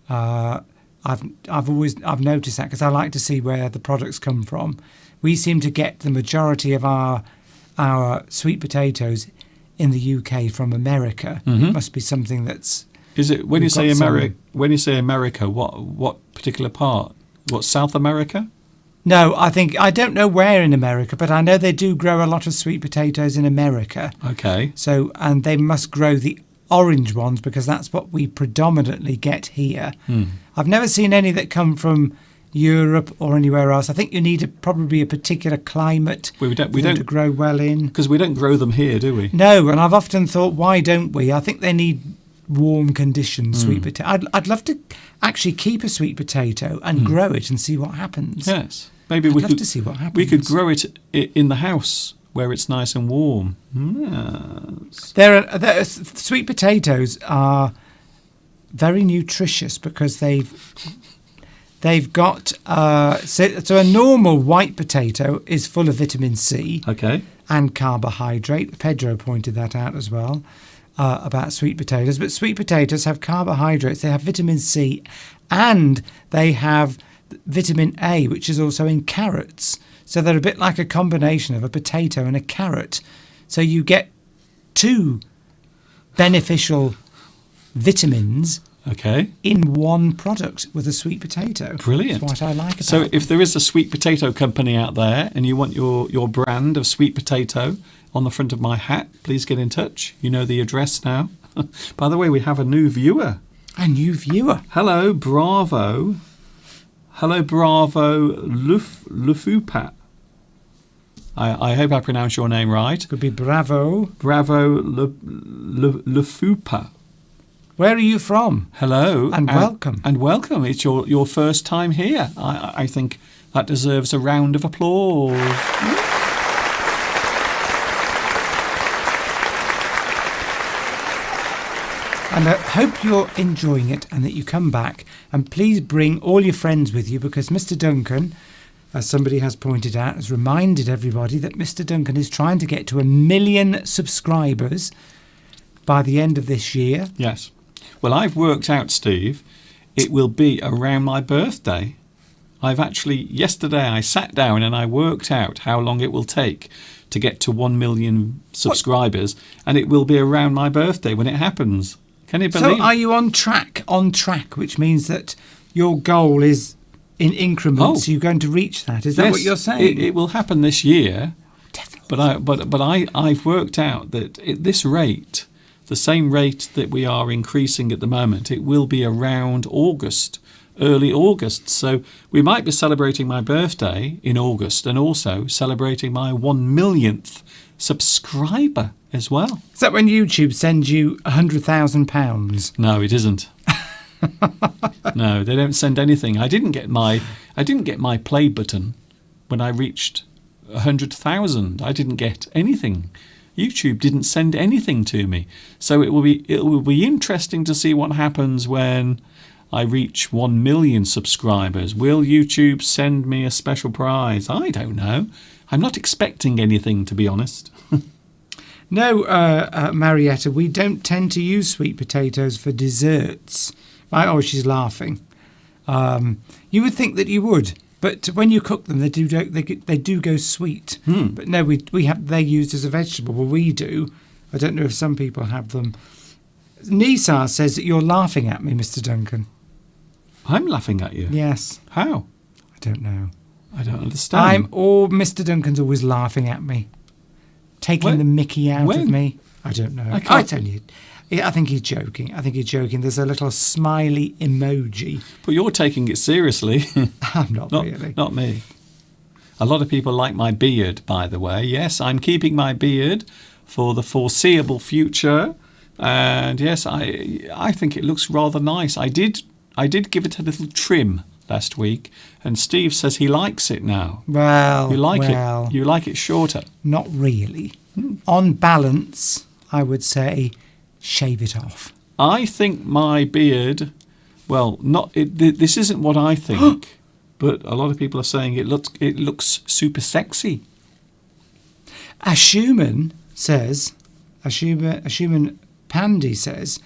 I've noticed that because I like to see where the products come from. We seem to get the majority of our sweet potatoes in the UK from America. It must be something that's. Is it when you We've say got America? some- When you say America, what particular part? What, South America? No, I don't know where in America, but I know they do grow a lot of sweet potatoes in America. Okay. So, and they must grow the orange ones because that's what we predominantly get here. I've never seen any that come from Europe or anywhere else. I think you need probably a particular climate We for them don't to grow well in. because we don't grow them here, do we? No, and I've often thought, why don't we? I think they need warm conditions, sweet potato. I'd love to actually keep a sweet potato and grow it and see what happens. Yes. Maybe I'd we love could to see what happens. we could grow it in the house where it's nice and warm. Yes. Sweet potatoes are very nutritious because they've got so a normal white potato is full of vitamin C Okay. and carbohydrate. Pedro pointed that out as well about sweet potatoes. But sweet potatoes have carbohydrates. They have vitamin C, and they have vitamin A, which is also in carrots. So they're a bit like a combination of a potato and a carrot. So you get two beneficial vitamins Okay. in one product with a sweet potato. Brilliant. That's what I like about So it. if there is a sweet potato company out there and you want your brand of sweet potato on the front of my hat, please get in touch. You know the address now. By the way, we have a new viewer. A new viewer. Hello, Bravo. Hello, Bravo Lufupat. I hope I pronounced your name right. Could be Bravo. Bravo Lufupa. Where are you from? Hello. And welcome. And welcome. It's your first time here. I think that deserves a round of applause. And I hope you're enjoying it and that you come back. And please bring all your friends with you because Mr. Duncan, as somebody has pointed out, has reminded everybody that Mr. Duncan is trying to get to 1 million subscribers by the end of this year. Yes. Well, I've worked out, Steve, it will be around my birthday. Yesterday I sat down and I worked out how long it will take to get to 1 million subscribers, and it will be around my birthday when it happens. Can you believe? So are you on track? On track, which means that your goal is in increments. Oh. You're going to reach that. Is that Yes, what you're saying? It will happen this year. Definitely. But I've worked out that at this rate, the same rate that we are increasing at the moment, it will be around August early August. So we might be celebrating my birthday in August and also celebrating my 1 millionth subscriber as well. Is that when YouTube sends you £100,000? No, it isn't. No, they don't send anything. I didn't get my play button when I reached 100,000. I didn't get anything. YouTube didn't send anything to me. So it will be interesting to see what happens when I reach 1 million subscribers. Will YouTube send me a special prize? I don't know. I'm not expecting anything, to be honest. No, Marietta, we don't tend to use sweet potatoes for desserts. Oh, she's laughing. You would think that you would, but when you cook them, they do go sweet. But no, they're used as a vegetable. Well, we do. I don't know if some people have them. Nisar says that you're laughing at me, Mr. Duncan. I'm laughing at you? Yes. How? I don't know. I don't understand. Mr. Duncan's always laughing at me. Taking the mickey out of me. I don't know. I tell you. I think he's joking. There's a little smiley emoji. But you're taking it seriously. I'm not really. Not me. A lot of people like my beard, by the way. Yes, I'm keeping my beard for the foreseeable future. And yes, I think it looks rather nice. I did give it a little trim last week, and Steve says he likes it now. Well, you like it shorter. Not really. On balance, I would say shave it off. I think my beard, this isn't what I think, but a lot of people are saying it looks super sexy. Ashuman Pandy says,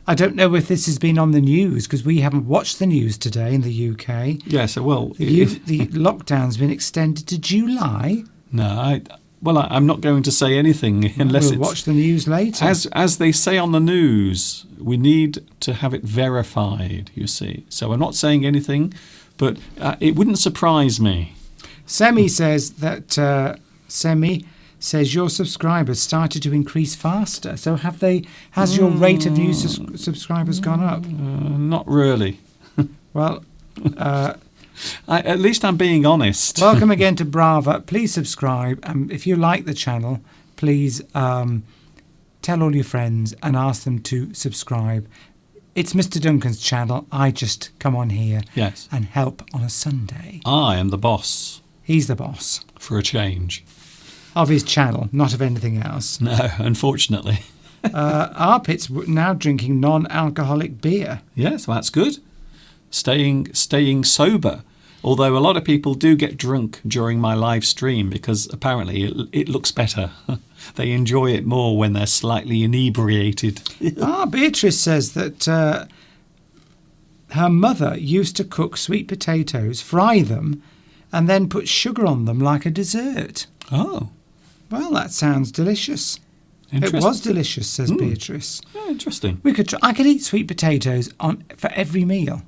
I don't know if this has been on the news because we haven't watched the news today in the UK. Yes, well... the lockdown's been extended to July. No, I'm not going to say anything unless we'll watch the news later. As they say on the news, we need to have it verified, you see. So I'm not saying anything, but it wouldn't surprise me. Semi says that... says your subscribers started to increase faster. So has your rate of new subscribers gone up? Not really. Well, at least I'm being honest. Welcome again to Brava. Please subscribe. If you like the channel, please tell all your friends and ask them to subscribe. It's Mr. Duncan's channel. I just come on here and help on a Sunday. I am the boss. He's the boss. For a change. Of his channel, not of anything else. No, unfortunately. Arpit's now drinking non-alcoholic beer. Yes, that's good. Staying sober. Although a lot of people do get drunk during my live stream because apparently it looks better. They enjoy it more when they're slightly inebriated. Beatrice says that her mother used to cook sweet potatoes, fry them, and then put sugar on them like a dessert. Oh. Well, that sounds delicious. It was delicious, says Beatrice. Yeah, interesting. I could eat sweet potatoes for every meal.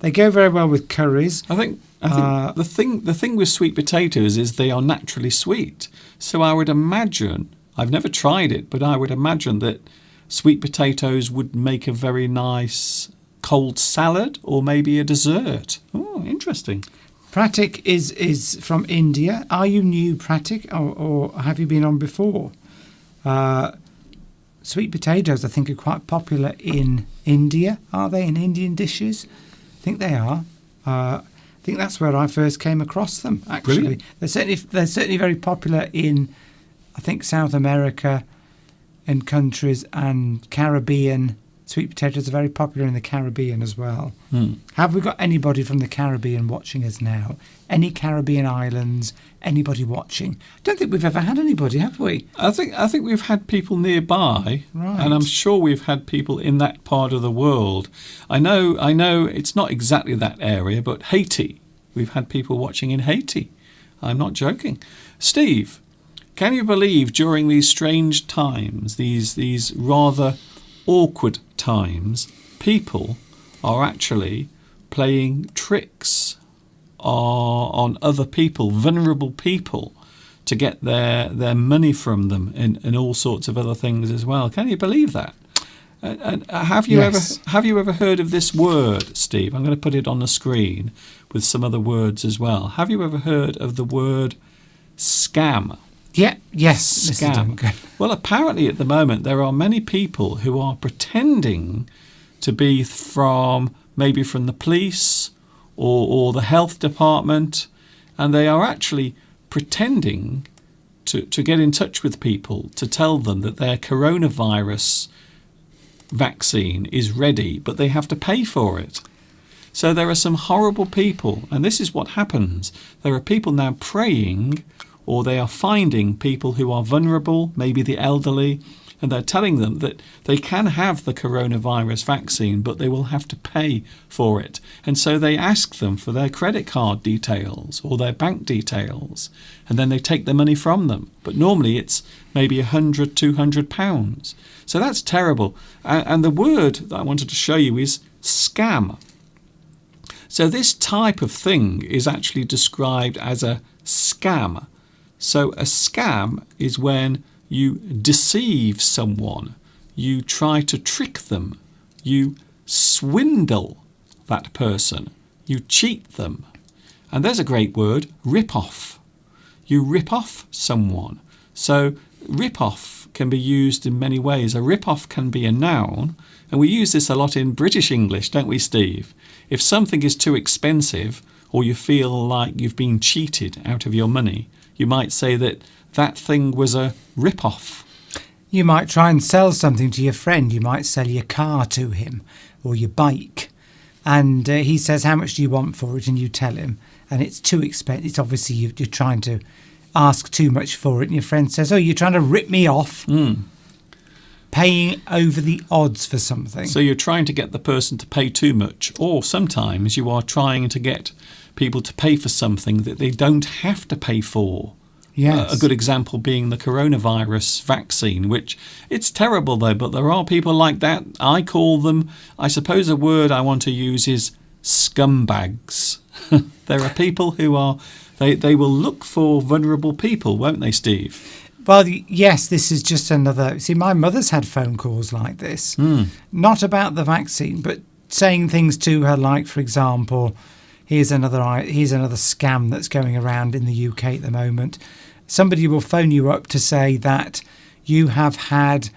They go very well with curries. I think the thing with sweet potatoes is they are naturally sweet. So I would imagine, I've never tried it, but I would imagine that sweet potatoes would make a very nice cold salad or maybe a dessert. Oh, interesting. Pratik is from India. Are you new, Pratik, or have you been on before? Sweet potatoes, I think, are quite popular in India. Are they in Indian dishes? I think they are. I think that's where I first came across them, actually. Brilliant. They're certainly very popular in, I think, South America and countries and Caribbean. Sweet potatoes are very popular in the Caribbean as well. Have we got anybody from the Caribbean watching us now? Any Caribbean islands? Anybody watching? I don't think we've ever had anybody, have we? I think we've had people nearby, right. And I'm sure we've had people in that part of the world. I know it's not exactly that area, but Haiti. We've had people watching in Haiti. I'm not joking. Steve, can you believe during these strange times, these rather awkward times, people are actually playing tricks on other people, vulnerable people, to get their money from them and all sorts of other things as well. Can you believe that? And have you ever heard of this word, Steve? I'm going to put it on the screen with some other words as well. Have you ever heard of the word scam? Yeah, yes, Mr. Scam. Duncan. Well, apparently at the moment there are many people who are pretending to be maybe from the police or the health department, and they are actually pretending to get in touch with people to tell them that their coronavirus vaccine is ready, but they have to pay for it. So there are some horrible people, and this is what happens. There are people now praying, or they are finding people who are vulnerable, maybe the elderly, and they're telling them that they can have the coronavirus vaccine, but they will have to pay for it. And so they ask them for their credit card details or their bank details, and then they take the money from them. But normally it's maybe £100, £200. So that's terrible. And the word that I wanted to show you is scam. So this type of thing is actually described as a scam. So a scam is when you deceive someone, you try to trick them, you swindle that person, you cheat them. And there's a great word, rip off. You rip off someone. So rip off can be used in many ways. A rip off can be a noun, and we use this a lot in British English, don't we, Steve? If something is too expensive, or you feel like you've been cheated out of your money, you might say that thing was a rip-off. You might try and sell something to your friend. You might sell your car to him or your bike. And he says, how much do you want for it? And you tell him. And it's too expensive. It's obviously you're trying to ask too much for it. And your friend says, oh, you're trying to rip me off. Paying over the odds for something. So you're trying to get the person to pay too much. Or sometimes you are trying to get people to pay for something that they don't have to pay for. Yes. A good example being the coronavirus vaccine, which it's terrible though, but there are people like that. I call them, I suppose a word I want to use is scumbags. There are people who are, they will look for vulnerable people, won't they, Steve? Well, yes, this is just another... See, my mother's had phone calls like this. Not about the vaccine, but saying things to her like, for example, here's another scam that's going around in the UK at the moment. Somebody will phone you up to say that you have had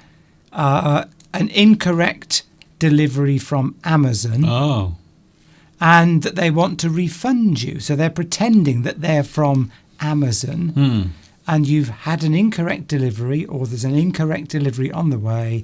an incorrect delivery from Amazon. Oh. And that they want to refund you. So they're pretending that they're from Amazon. And you've had an incorrect delivery, or there's an incorrect delivery on the way,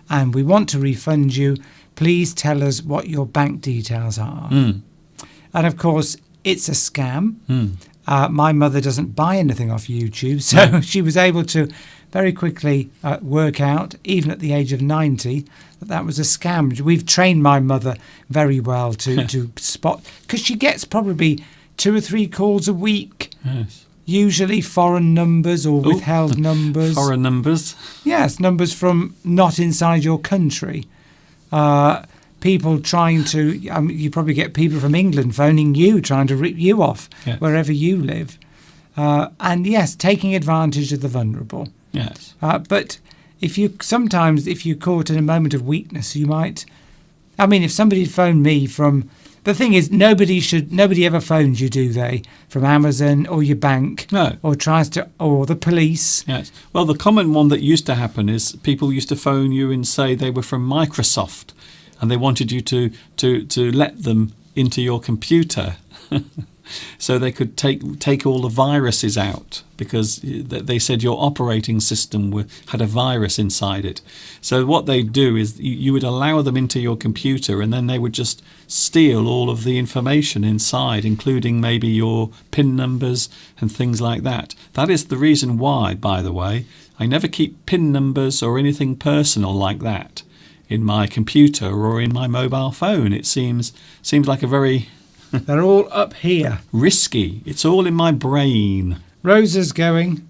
and we want to refund you. Please tell us what your bank details are. And of course, it's a scam. My mother doesn't buy anything off YouTube, so she was able to very quickly work out, even at the age of 90, that was a scam. We've trained my mother very well to spot, because she gets probably 2 or 3 calls a week. Yes. Usually foreign numbers or withheld numbers. Foreign numbers? Yes, numbers from not inside your country. People trying to... you probably get people from England phoning you, trying to rip you off wherever you live. And yes, taking advantage of the vulnerable. Yes. But if you're caught in a moment of weakness, you might... I mean, if somebody phoned me from... The thing is, nobody ever phones you, do they? From Amazon or your bank, no, or the police. Yes. Well, the common one that used to happen is people used to phone you and say they were from Microsoft, and they wanted you to let them into your computer, so they could take all the viruses out, because they said your operating system had a virus inside it. So what they do is you would allow them into your computer, and then they would just steal all of the information inside, including maybe your PIN numbers and things like that. That is the reason why, by the way, I never keep PIN numbers or anything personal like that in my computer or in my mobile phone. It seems like a very... They're all up here. Risky. It's all in my brain. Rosa's going.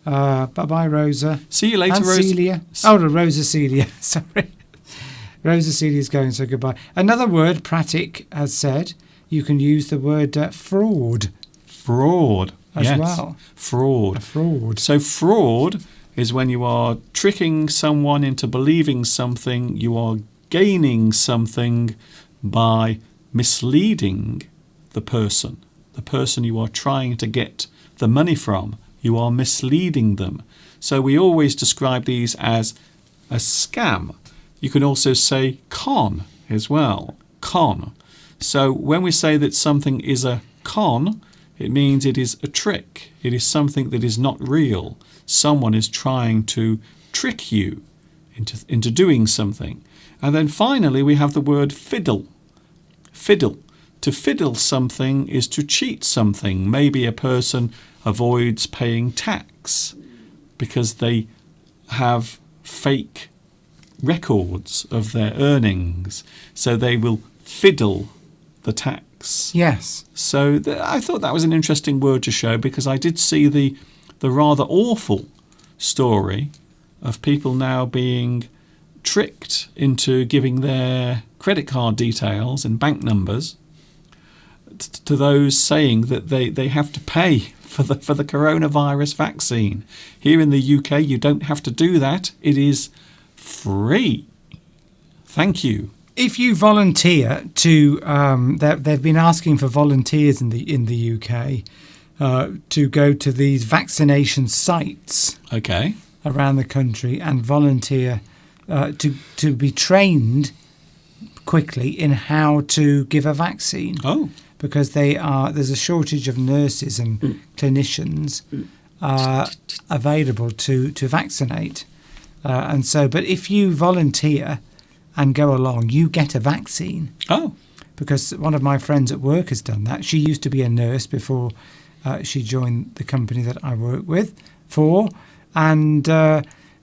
Bye-bye, Rosa. See you later, and Rosa. Celia. Oh, no, Rosa Celia. Sorry. Rosa Celia's going, so goodbye. Another word Pratik has said, you can use the word fraud. Fraud. As well. Fraud. A fraud. So fraud is when you are tricking someone into believing something, you are gaining something by misleading the person you are trying to get the money from. You are misleading them. So we always describe these as a scam. You can also say con as well. Con. So when we say that something is a con, it means it is a trick. It is something that is not real. Someone is trying to trick you into doing something. And then finally we have the word fiddle. Fiddle. To fiddle something is to cheat something. Maybe a person avoids paying tax because they have fake records of their earnings. So they will fiddle the tax. Yes. So I thought that was an interesting word to show, because I did see the rather awful story of people now being tricked into giving their credit card details and bank numbers to those saying that they have to pay for the coronavirus vaccine. Here in the UK, you don't have to do that. It is free. Thank you. If you volunteer to, they've been asking for volunteers in the UK to go to these vaccination sites Okay. around the country and volunteer to be trained quickly in how to give a vaccine. Oh. Because there's a shortage of nurses and clinicians available to vaccinate. But if you volunteer and go along, you get a vaccine. Oh. Because one of my friends at work has done that. She used to be a nurse before she joined the company that I work for, and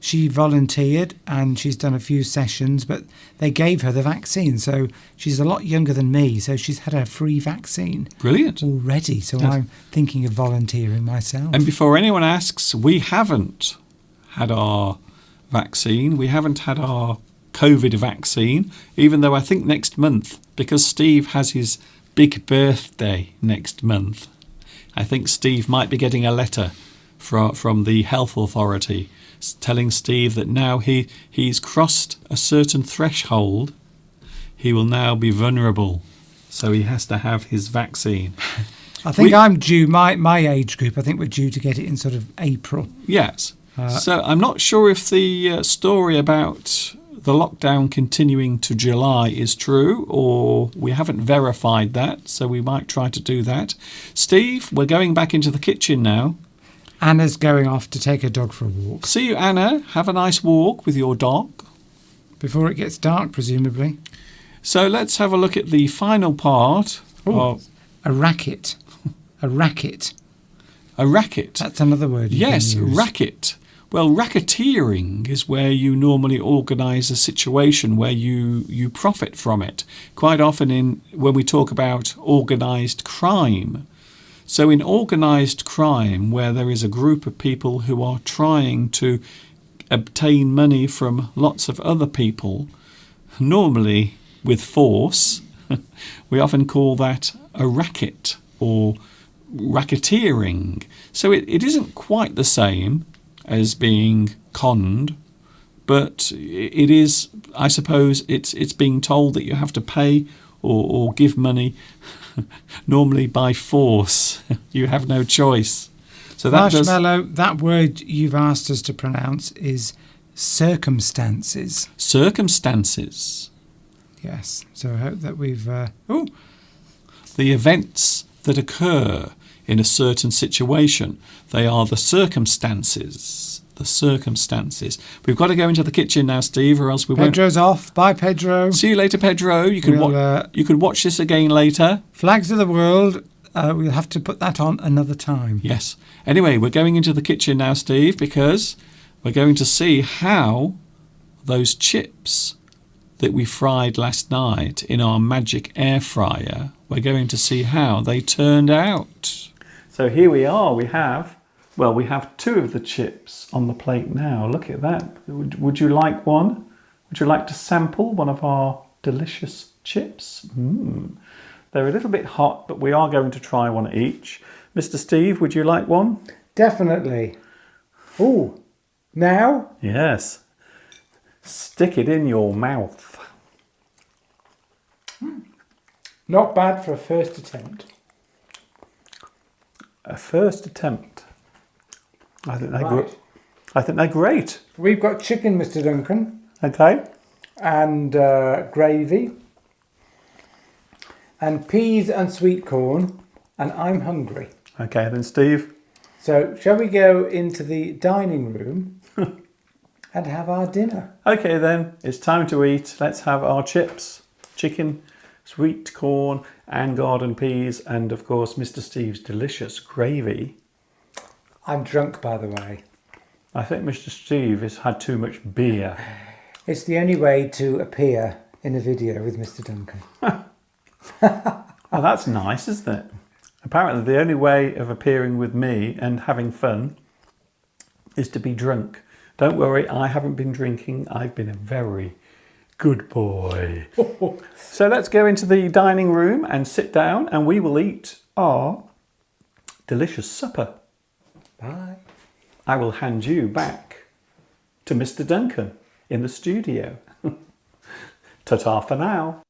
she volunteered and she's done a few sessions, but they gave her the vaccine. So she's a lot younger than me, so she's had a free vaccine. Brilliant. Already. So Yes. I'm thinking of volunteering myself. And before anyone asks, we haven't had our vaccine. We haven't had our COVID vaccine, even though I think next month, because Steve has his big birthday next month, I think Steve might be getting a letter from the health authority telling Steve that now he's crossed a certain threshold, he will now be vulnerable. So he has to have his vaccine. I think I'm due, my age group, I think we're due to get it in sort of April. Yes. So I'm not sure if the story about the lockdown continuing to July is true, or we haven't verified that, so we might try to do that. Steve, we're going back into the kitchen now. Anna's going off to take her dog for a walk. See you, Anna. Have a nice walk with your dog. Before it gets dark, presumably. So let's have a look at the final part of A racket. A racket. a racket. That's another word you Yes, can use. racket. Well, racketeering is where you normally organise a situation where you profit from it. Quite often when we talk about organised crime. So in organised crime, where there is a group of people who are trying to obtain money from lots of other people, normally with force, we often call that a racket or racketeering. So it isn't quite the same as being conned, but it is, I suppose, it's being told that you have to pay or give money, normally by force. You have no choice. So that Marshmallow, that word you've asked us to pronounce is circumstances. Circumstances. Yes. So I hope that we've... The events that occur in a certain situation. They are the circumstances. The circumstances. We've got to go into the kitchen now, Steve, or else we won't. Pedro's off. Bye, Pedro. See you later, Pedro. You can you can watch this again later. Flags of the World. We'll have to put that on another time. Yes. Anyway, we're going into the kitchen now, Steve, because we're going to see how those chips that we fried last night in our magic air fryer, we're going to see how they turned out. So here we are. We have two of the chips on the plate now. Look at that. Would you like one? Would you like to sample one of our delicious chips? They're a little bit hot, but we are going to try one each. Mr. Steve, would you like one? Definitely. Oh, Now, Yes. Stick it in your mouth. not bad for a first attempt. A first attempt. I think they're Right. good. I think they're great. We've got chicken, Mr. Duncan, Okay. and gravy, and peas and sweet corn, and I'm hungry. Okay then, Steve. So, shall we go into the dining room and have our dinner? Okay then, it's time to eat. Let's have our chips, chicken, sweet corn and garden peas, and of course Mr. Steve's delicious gravy. I'm drunk, by the way. I think Mr. Steve has had too much beer. It's the only way to appear in a video with Mr. Duncan. Oh, that's nice, isn't it? Apparently the only way of appearing with me and having fun is to be drunk. Don't worry, I haven't been drinking. I've been a very good boy. So let's go into the dining room and sit down and we will eat our delicious supper. Bye. I will hand you back to Mr. Duncan in the studio. Ta-ta for now.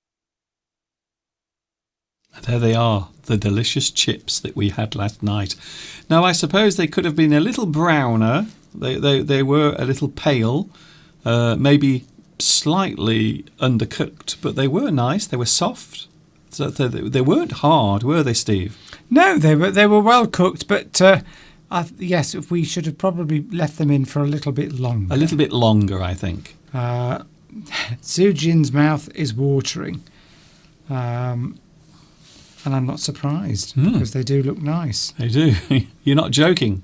There they are, the delicious chips that we had last night. Now, I suppose they could have been a little browner. They were a little pale, maybe slightly undercooked, but they were nice. They were soft. So they weren't hard, were they, Steve? No, they were well cooked, but yes, we should have probably left them in for a little bit longer. A little bit longer, I think. Sujin's mouth is watering, and I'm not surprised because they do look nice. They do. You're not joking.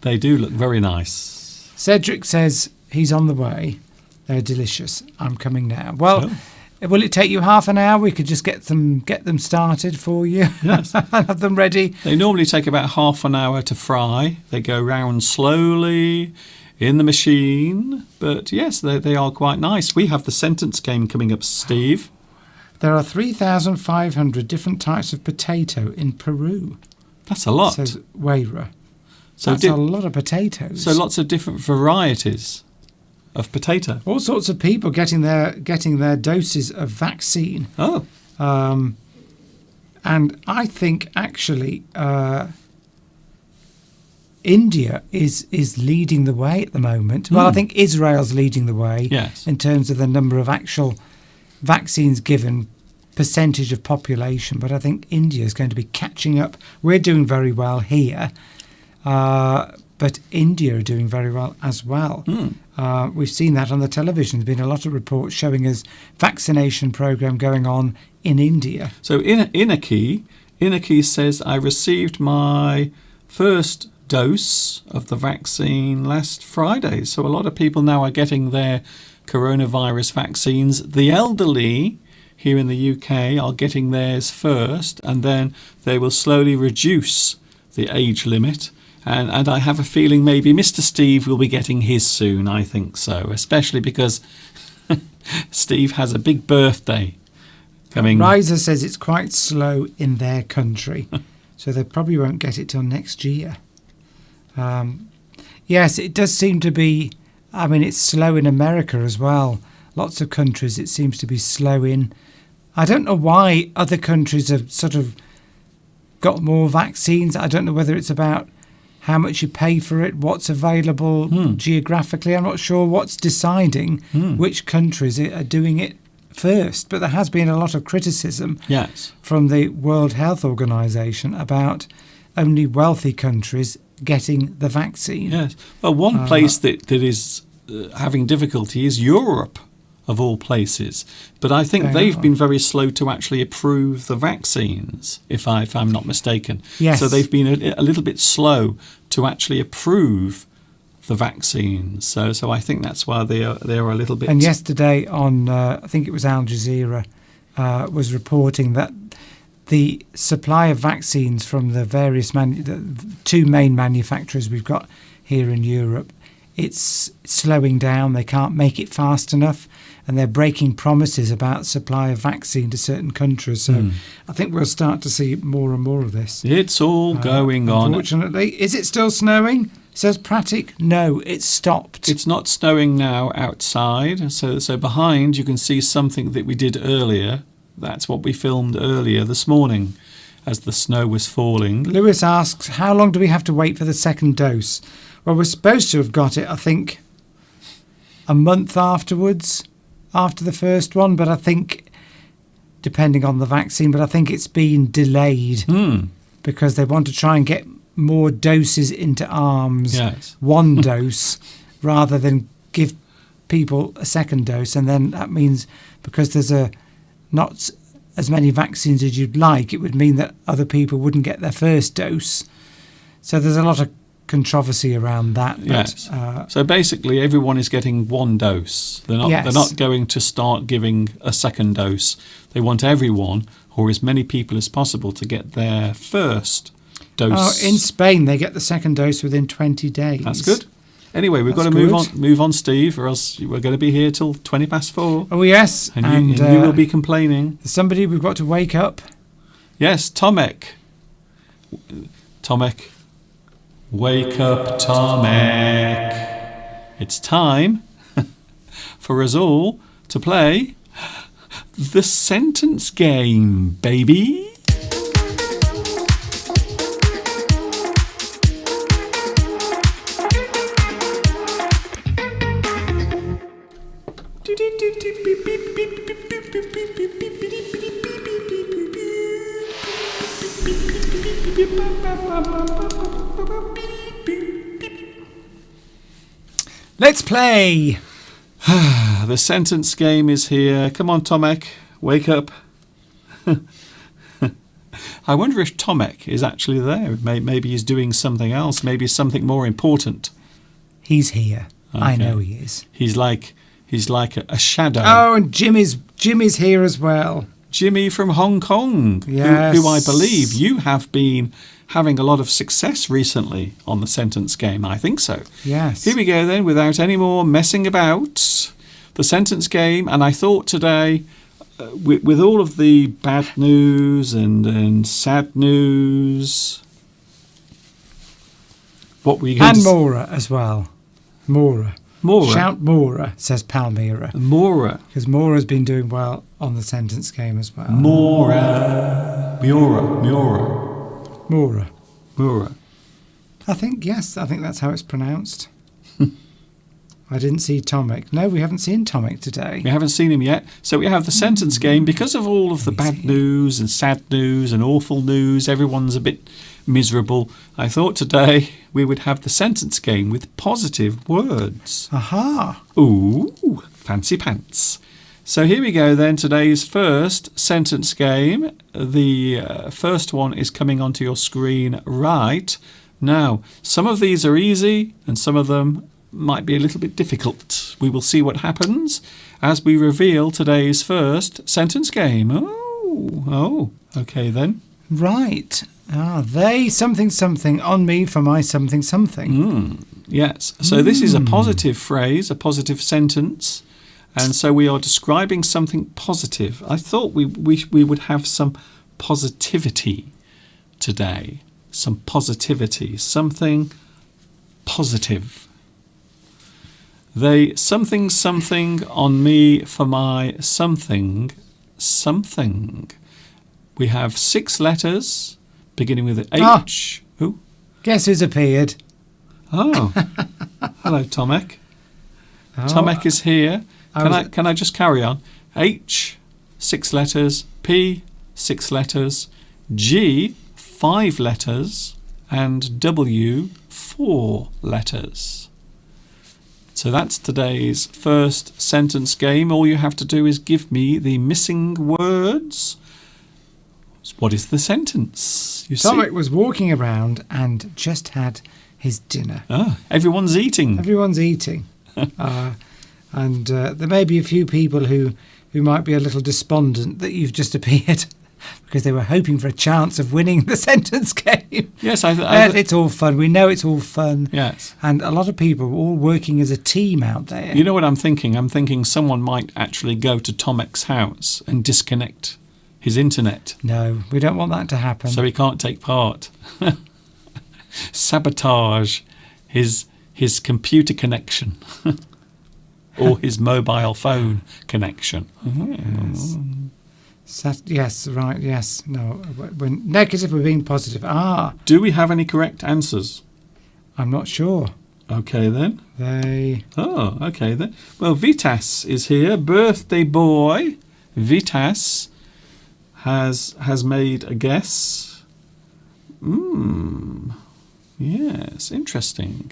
They do look very nice. Cedric says he's on the way. They're delicious. I'm coming now. Well, will it take you half an hour? We could just get them started for you. Yes. And have them ready. They normally take about half an hour to fry. They go round slowly in the machine. But yes, they are quite nice. We have the sentence game coming up, Steve. There are 3,500 different types of potato in Peru, That's a lot. says Weira. So That's a lot of potatoes. So lots of different varieties of potato. All sorts of people getting their doses of vaccine. Oh, And I think actually India is leading the way at the moment. Well, I think Israel's leading the way Yes. in terms of the number of actual vaccines given, percentage of population. But I think India is going to be catching up. We're doing very well here, but India are doing very well as well. We've seen that on the television. There's been a lot of reports showing us vaccination program going on in India. so Inaki says, I received my first dose of the vaccine last Friday. So a lot of people now are getting their coronavirus vaccines. The elderly here in the UK are getting theirs first, and then they will slowly reduce the age limit. And I have a feeling maybe Mr. Steve will be getting his soon. I think so, especially because Steve has a big birthday coming. Riser says it's quite slow in their country, so they probably won't get it till next year. Yes, it does seem to be. I mean, it's slow in America as well. Lots of countries it seems to be slow in. I don't know why other countries have sort of got more vaccines. I don't know whether it's about how much you pay for it, what's available geographically. I'm not sure what's deciding which countries are doing it first. But there has been a lot of criticism Yes. from the World Health Organization about only wealthy countries getting the vaccine. Yes. Well, one place that is having difficulty is Europe, of all places. But I think they've been very slow to actually approve the vaccines, if I'm not mistaken. Yes. So they've been a little bit slow to actually approve the vaccines. So I think that's why they are a little bit. And yesterday on, I think it was Al Jazeera, was reporting that the supply of vaccines from the various the two main manufacturers we've got here in Europe, it's slowing down. They can't make it fast enough, and they're breaking promises about supply of vaccine to certain countries. So I think we'll start to see more and more of this. It's all going on. Unfortunately, is it still snowing? Says Pratic, no, it's stopped. It's not snowing now outside. So behind you can see something that we did earlier. That's what we filmed earlier this morning as the snow was falling. Lewis asks, how long do we have to wait for the second dose? Well, we're supposed to have got it, I think, a month afterwards, after the first one. But I think, depending on the vaccine, but I think it's been delayed because they want to try and get more doses into arms. Yes. One dose rather than give people a second dose. And then that means because there's not as many vaccines as you'd like, it would mean that other people wouldn't get their first dose. So there's a lot of controversy around that. Yes. So basically, everyone is getting one dose. They're not going to start giving a second dose. They want everyone, or as many people as possible, to get their first dose. In Spain, they get the second dose within 20 days. That's good. Anyway, we've got to move on, Steve, or else we're going to be here till 4:20. Oh, yes. And you will be complaining. Somebody we've got to wake up. Yes, Tomek. Tomek. Wake up, Tomek. It's time for us all to play the sentence game, baby. Let's play. The sentence game is here. Come on, Tomek, wake up. I wonder if Tomek is actually there. Maybe he's doing something else. Maybe something more important. He's here. Okay. I know he is. He's like a shadow. Oh, and Jimmy's here as well. Jimmy from Hong Kong, yes. who I believe you have been having a lot of success recently on the sentence game. I think so. Yes. Here we go then, without any more messing about. The sentence game, and I thought today, with all of the bad news and sad news, what we and Mora as well. Mora. Shout Mora, says Palmyra. Mora. Because Mora's been doing well on the sentence game as well. Mora. I think that's how it's pronounced. I didn't see Tomek. No, we haven't seen Tomek today. We haven't seen him yet. So we have the sentence game. Because of all of the bad news and sad news and awful news, everyone's a bit miserable. I thought today we would have the sentence game with positive words. Aha. Ooh, fancy pants. So here we go then, today's first sentence game. The first one is coming onto your screen right now. Some of these are easy and some of them might be a little bit difficult. We will see what happens as we reveal today's first sentence game. Oh, okay then. Right. They something on me for my something. Yes. So this is a positive phrase, a positive sentence. And so we are describing something positive. I thought we would have some positivity today. Some positivity. Something positive. They something on me for my something. We have 6 letters beginning with an H. Who? Guess who's appeared? Oh. Hello, Tomek. Tomek is here. Can I just carry on? H, 6 letters. P, 6 letters. G, 5 letters. And W, 4 letters. So that's today's first sentence game. All you have to do is give me the missing words. What is the sentence? Tomek was walking around and just had his dinner. Everyone's eating. Everyone's eating. And there may be a few people who might be a little despondent that you've just appeared because they were hoping for a chance of winning the sentence game. Yes, it's all fun. We know it's all fun. Yes. And a lot of people are all working as a team out there. You know what I'm thinking? I'm thinking someone might actually go to Tomek's house and disconnect his internet. No, we don't want that to happen. So he can't take part. Sabotage. his computer connection or his mobile phone connection. Yes. Yes, right, yes. No, when negative, we're being positive. Do we have any correct answers? I'm not sure. Okay, then. Oh, okay, then. Well, Vitas is here. Birthday boy Vitas has made a guess. Yes, interesting.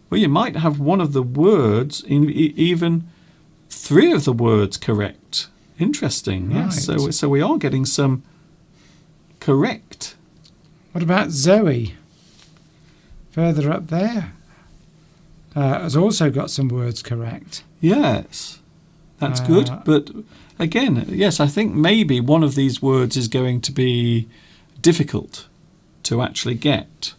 Well, you might have one of the words, even 3 of the words correct. Interesting. Right. Yes. So we are getting some correct. What about Zoe? Further up there. Has also got some words correct. Yes. That's good. But again, yes, I think maybe one of these words is going to be difficult to actually get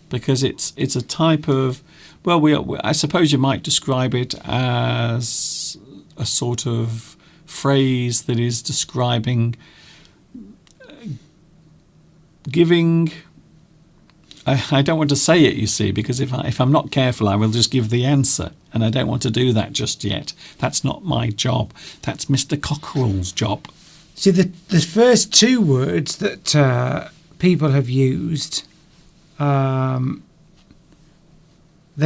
because it's a type of, well, I suppose you might describe it as a sort of phrase that is describing giving. I don't want to say it, you see, because if I'm not careful, I will just give the answer, and I don't want to do that just yet. That's not my job. That's Mr. Cockerell's job. See, the first 2 words that people have used, they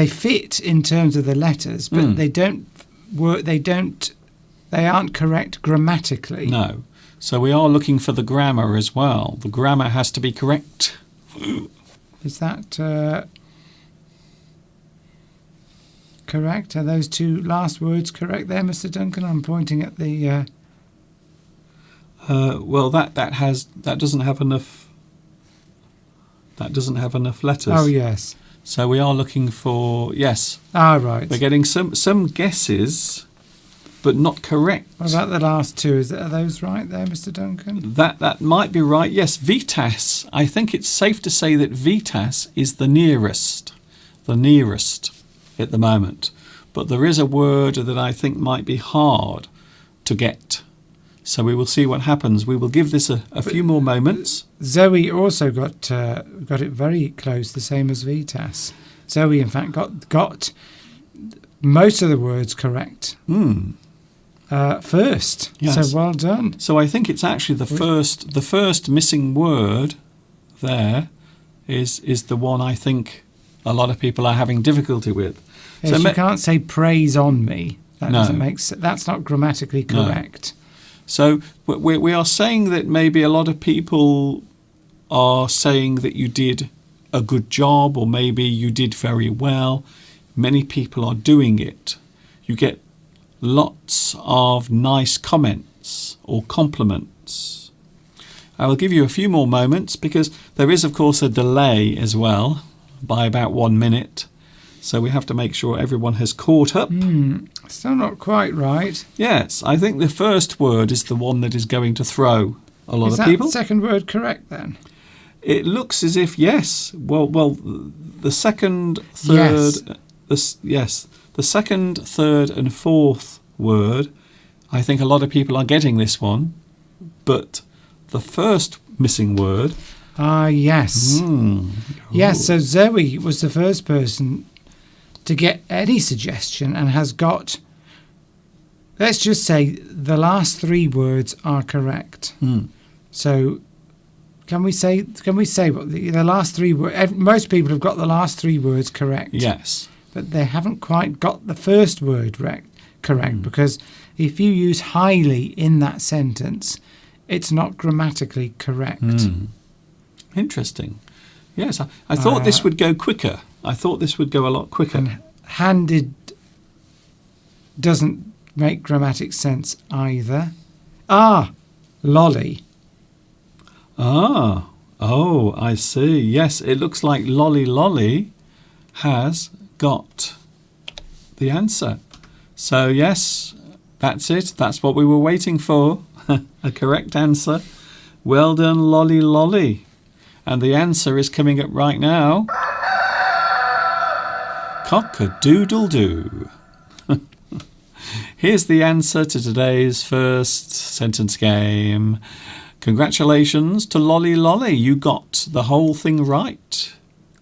fit in terms of the letters, but they don't work. They aren't correct grammatically. No. So we are looking for the grammar as well. The grammar has to be correct. Is that correct? Are those 2 last words correct there, Mr. Duncan? I'm pointing at the... well, that doesn't have enough... That doesn't have enough letters. Oh, yes. So we are looking for... Yes. Right. We're getting some guesses, but not correct. What about the last 2? Are those right there, Mr. Duncan? That might be right. Yes, Vitas. I think it's safe to say that Vitas is the nearest at the moment. But there is a word that I think might be hard to get. So we will see what happens. We will give this a few more moments. Zoe also got it very close, the same as Vitas. Zoe, in fact, got most of the words correct. First. Yes. So well done. So I think it's actually the first missing word there is the one I think a lot of people are having difficulty with. Yes, so you can't say praise on me. That No. doesn't make sense. That's not grammatically correct. So we are saying that maybe a lot of people are saying that you did a good job or maybe you did very well. Many people are doing it. You get lots of nice comments or compliments. I will give you a few more moments because there is, of course, a delay as well by about 1 minute. So we have to make sure everyone has caught up. Still not quite right. Yes, I think the first word is the one that is going to throw a lot Is of that people. the second word correct then? It looks as if yes. Well, the second, third, the second, third, and fourth word. I think a lot of people are getting this one, but the first missing word. Yes. Yes. So Zoe was the first person to get any suggestion and has got. Let's just say the last 3 words are correct. So. Can we say what the last 3 words? Most people have got the last 3 words correct. Yes. But they haven't quite got the first word correct because if you use highly in that sentence, it's not grammatically correct. Interesting. Yes, I thought this would go quicker. I thought this would go a lot quicker. And handed doesn't make grammatic sense either. Lolly. Oh, I see. Yes, it looks like Lolly has got the answer. So, yes, that's it. That's what we were waiting for. A correct answer. Well done, Lolly. And the answer is coming up right now. Cock-a-doodle-doo. Here's the answer to today's first sentence game. Congratulations to Lolly. You got the whole thing right.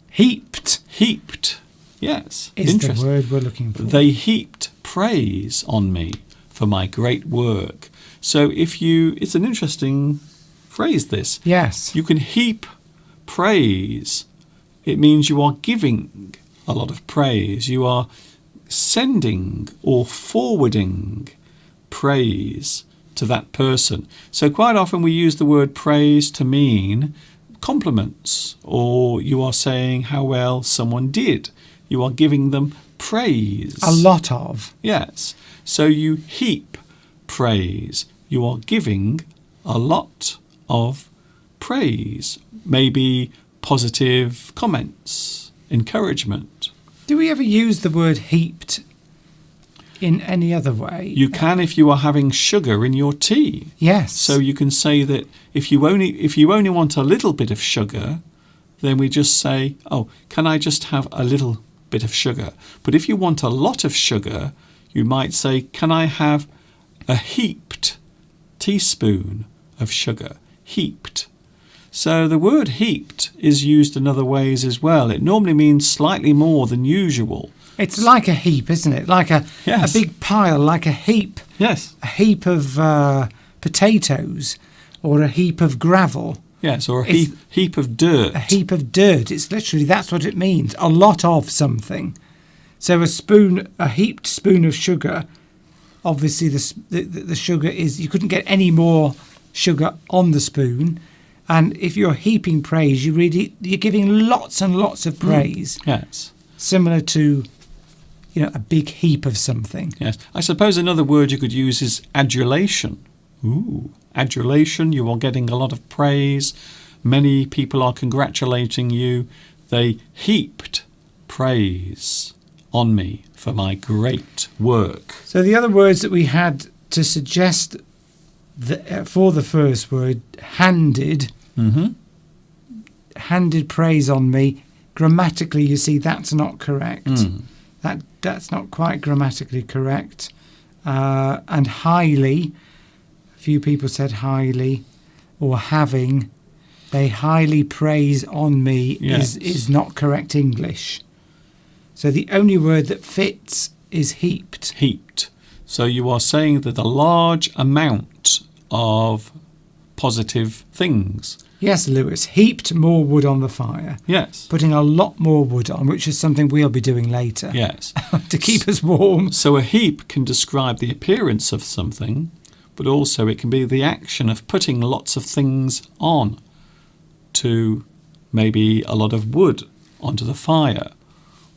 Heaped. Yes, Is the interesting. word we're looking for. They heaped praise on me for my great work. So it's an interesting phrase, this. Yes. You can heap praise. It means you are giving a lot of praise. You are sending or forwarding praise to that person. So quite often we use the word praise to mean compliments, or you are saying how well someone did. You are giving them praise. A lot of. Yes. So you heap praise. You are giving a lot of praise. Maybe positive comments, encouragement. Do we ever use the word heaped in any other way? You can if you are having sugar in your tea. Yes. So you can say that if you only want a little bit of sugar, then we just say, oh, can I just have a little bit of sugar? But if you want a lot of sugar, you might say, can I have a heaped teaspoon of sugar? Heaped. So the word heaped is used in other ways as well. It normally means slightly more than usual. It's like a heap, isn't it? Like a Yes. big pile, like a heap. Yes. A heap of potatoes or a heap of gravel. Yes, or a It's- heap of dirt. A heap of dirt. It's literally, that's what it means. A lot of something. So a heaped spoon of sugar, obviously the sugar is, you couldn't get any more sugar on the spoon. And if you're heaping praise, you're giving lots and lots of praise, Yes. similar to, a big heap of something. Yes. I suppose another word you could use is adulation. Ooh, adulation. You are getting a lot of praise. Many people are congratulating you. They heaped praise on me for my great work. So the other words that we had to suggest for the first word, handed praise on me. Grammatically, you see, that's not correct. That's not quite grammatically correct. And highly, a few people said highly, or having. They highly praise on me Yes. is not correct English. So the only word that fits is heaped. Heaped. So you are saying that a large amount of positive things. Yes, Lewis, heaped more wood on the fire. Yes. Putting a lot more wood on, which is something we'll be doing later. Yes. To keep us warm. So a heap can describe the appearance of something, but also it can be the action of putting lots of things on to maybe a lot of wood onto the fire,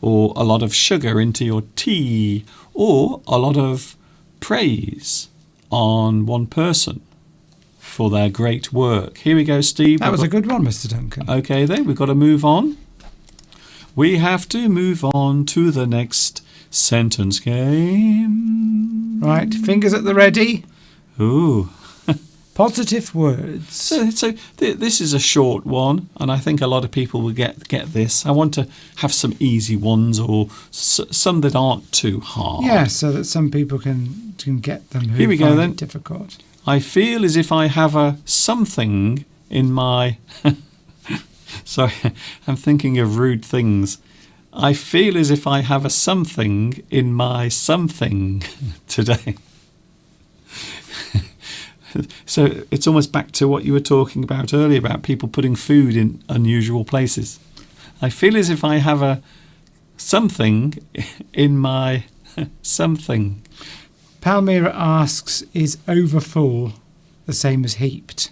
or a lot of sugar into your tea, or a lot of praise on one person for their great work. Here we go, Steve. That was a good one, Mr. Duncan. Okay, then we've got to move on. We have to move on to the next sentence game. Right, fingers at the ready. Ooh. Positive words. So this is a short one, and I think a lot of people will get this. I want to have some easy ones, or some that aren't too hard. Yeah, so that some people can get them who Here we go, find then. it difficult. I feel as if I have a something in my... Sorry, I'm thinking of rude things. I feel as if I have a something in my something today. So it's almost back to what you were talking about earlier about people putting food in unusual places. I feel as if I have a something in my something. Palmyra asks, is overfull the same as heaped?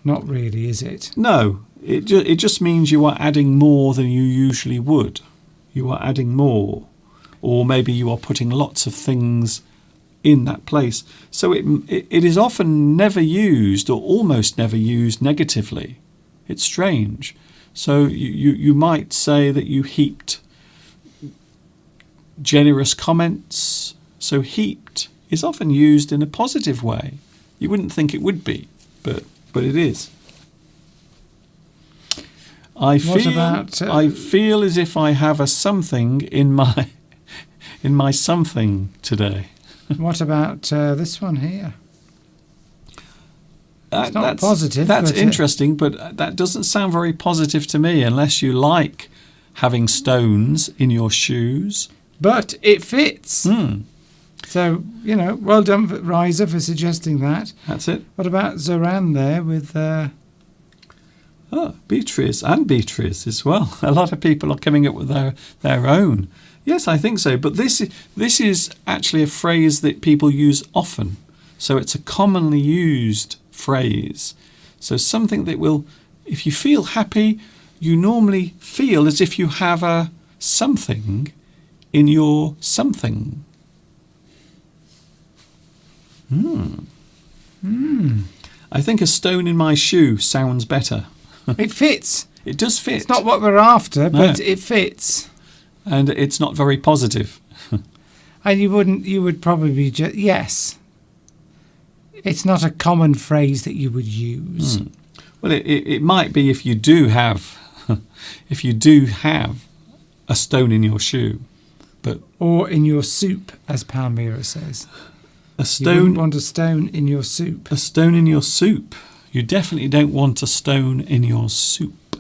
Not really, is it? No, it just means you are adding more than you usually would. You are adding more. Or maybe you are putting lots of things in that place. So it is often never used, or almost never used, negatively. It's strange. So you might say that you heaped generous comments. So heaped is often used in a positive way. You wouldn't think it would be, but it is. I feel as if I have a something in my something today. What about this one here? It's not positive. That's but, interesting, but that doesn't sound very positive to me, unless you like having stones in your shoes. But it fits. Hmm, So, well done, Riser, for suggesting that. that's it. What about Zoran there with... Oh, Beatrice and Beatrice as well. A lot of people are coming up with their own. Yes, I think so. But this is actually a phrase that people use often. So it's a commonly used phrase. So something that will, if you feel happy, you normally feel as if you have a something in your something. I think a stone in my shoe sounds better. It fits. It does fit. It's not what we're after, No. but it fits. And it's not very positive. And you would probably just... Yes. It's not a common phrase that you would use. Well, it might be if you do have a stone in your shoe, but Or in your soup, as Palmyra says. a You wouldn't stone want a stone in your soup. a stone in your soup. You definitely don't want a stone in your soup.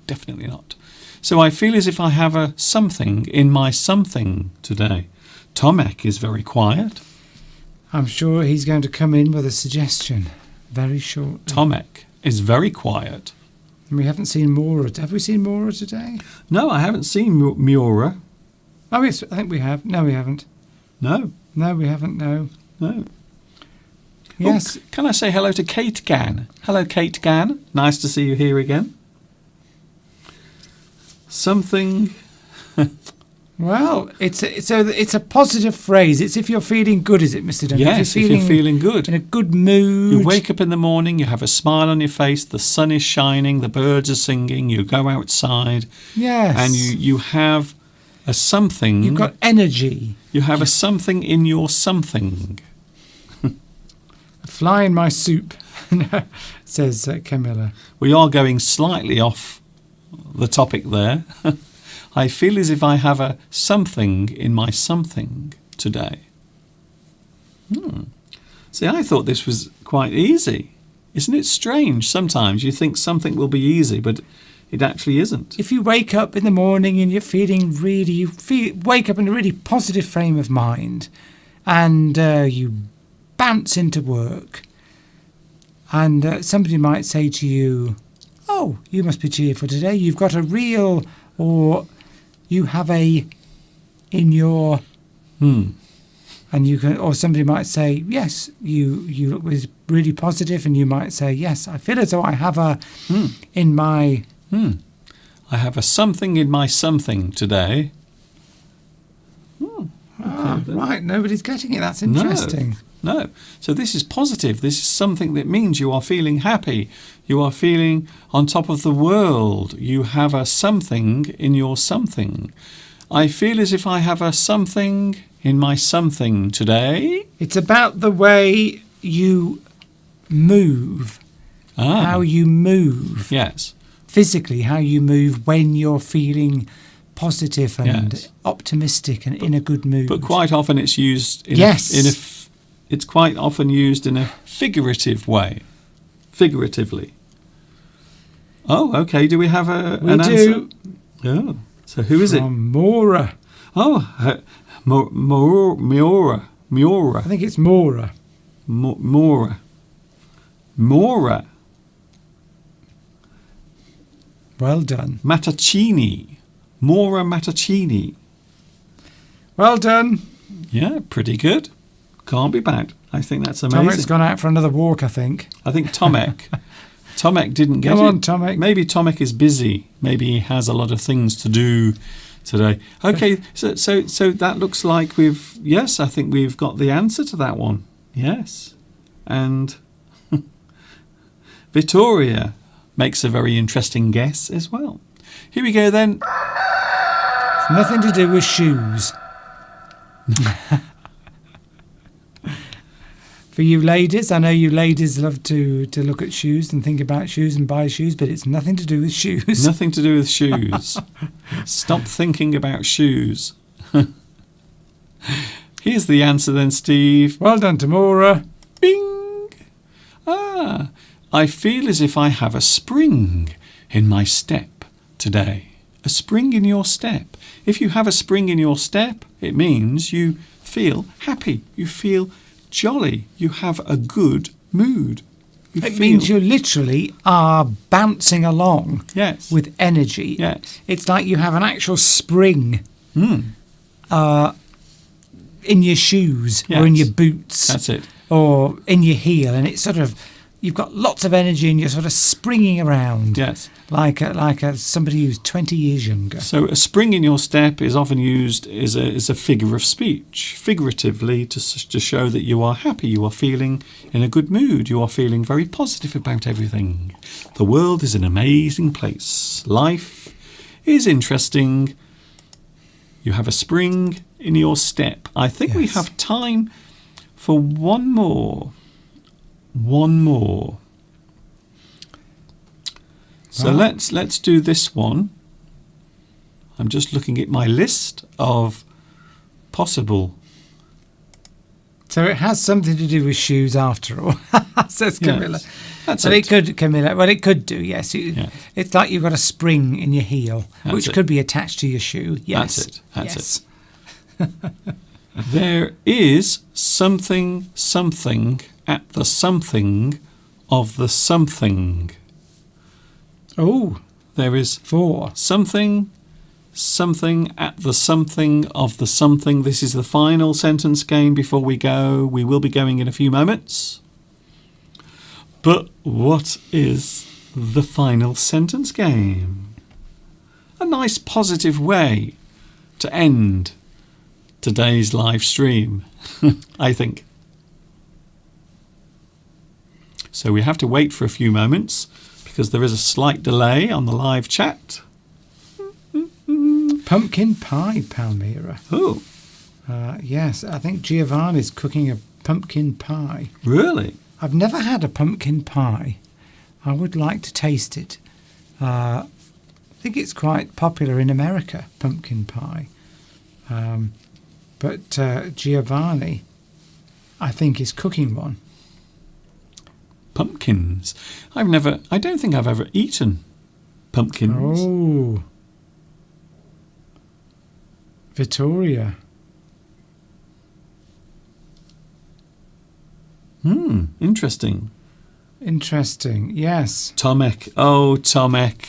Definitely not. So I feel as if I have a something in my something today. Tomek is very quiet. I'm sure he's going to come in with a suggestion very shortly. Tomek is very quiet. And we haven't seen Maura. Have we seen Maura today? No, I haven't seen Miura. Oh, yes, I think we have. No, we haven't. No, No, we haven't, no. no. Yes. Oh, can I say hello to Kate Gann? Hello, Kate Gann. Nice to see you here again. Something. Well, it's a positive phrase. It's if you're feeling good, is it, Mr. Duncan? Yes, if you're feeling good. in a good mood. You wake up in the morning, you have a smile on your face, the sun is shining, the birds are singing, you go outside, Yes. and you have a something. You've got energy. You have a something in your something. A fly in my soup, says Camilla. We are going slightly off the topic there. I feel as if I have a something in my something today. See, I thought this was quite easy. Isn't it strange? Sometimes you think something will be easy, but it actually isn't. If you wake up in the morning and you're feeling wake up in a really positive frame of mind, and you bounce into work, and somebody might say to you, "Oh, you must be cheerful today. You've got a real," or you have a in your, and you can, or somebody might say, "Yes, you look really positive," and you might say, "Yes, I feel as though I have a in my." I have a something in my something today. Right, nobody's getting it. That's interesting. No. So this is positive. This is something that means you are feeling happy. You are feeling on top of the world. You have a something in your something. I feel as if I have a something in my something today. It's about the way you move, how you move. Yes. Physically, how you move when you're feeling positive and Yes. optimistic and in a good mood. But quite often it's used in it's quite often used in a figurative way. Figuratively. Oh, okay. Do we have an answer? Oh. So who is it? Maura. Oh, Miura. I think it's Maura. Mora. Well done. Mattacini. Mora Mattacini. Well done. Yeah, pretty good. Can't be bad. I think that's amazing. Tomek's gone out for another walk, I think. I think Tomek didn't get it. Come on, Tomek. Maybe Tomek is busy. Maybe he has a lot of things to do today. Okay, so that looks like I think we've got the answer to that one. Yes. And Vittoria makes a very interesting guess as well. Here we go then. It's nothing to do with shoes. For you ladies, I know you ladies love to look at shoes and think about shoes and buy shoes, but it's nothing to do with shoes. Nothing to do with shoes. Stop thinking about shoes. Here's the answer then, Steve. Well done, Tamora. Bing! I feel as if I have a spring in my step today. a spring in your step. If you have a spring in your step, it means you feel happy, you feel jolly, you have a good mood. It means you literally are bouncing along Yes. with energy. Yes. It's like you have an actual spring Mm. in your shoes or in Yes. your boots. That's it. Or in your heel, and it's sort of, you've got lots of energy and you're sort of springing around Yes. like somebody who's 20 years younger. So a spring in your step is often used as a figure of speech, figuratively, to show that you are happy, you are feeling in a good mood, you are feeling very positive about everything. The world is an amazing place. Life is interesting. You have a spring in your step. I think we Yes. have time for one more. One more. So Right. let's do this one. I'm just looking at my list of possible. So it has something to do with shoes after all, says Camilla. Yes, that's But it. it could, Camilla, well, it could do, yes. Yeah. It's like you've got a spring in your heel, That's which it. could be attached to your shoe. Yes. That's it. That's yes. it. There is something at the something of the something. Oh, There is 4. something at the something of the something. This is the final sentence game before we go. We will be going in a few moments. But what is the final sentence game? A nice positive way to end today's live stream, I think. So we have to wait for a few moments because there is a slight delay on the live chat. Pumpkin pie, Palmyra. Oh, Yes, I think Giovanni's cooking a pumpkin pie. really? I've never had a pumpkin pie. I would like to taste it. I think it's quite popular in America, pumpkin pie. But Giovanni, I think, is cooking one. Pumpkins. I don't think I've ever eaten pumpkins. Oh. Vittoria. Interesting. Interesting. Yes. Tomek. Oh, Tomek.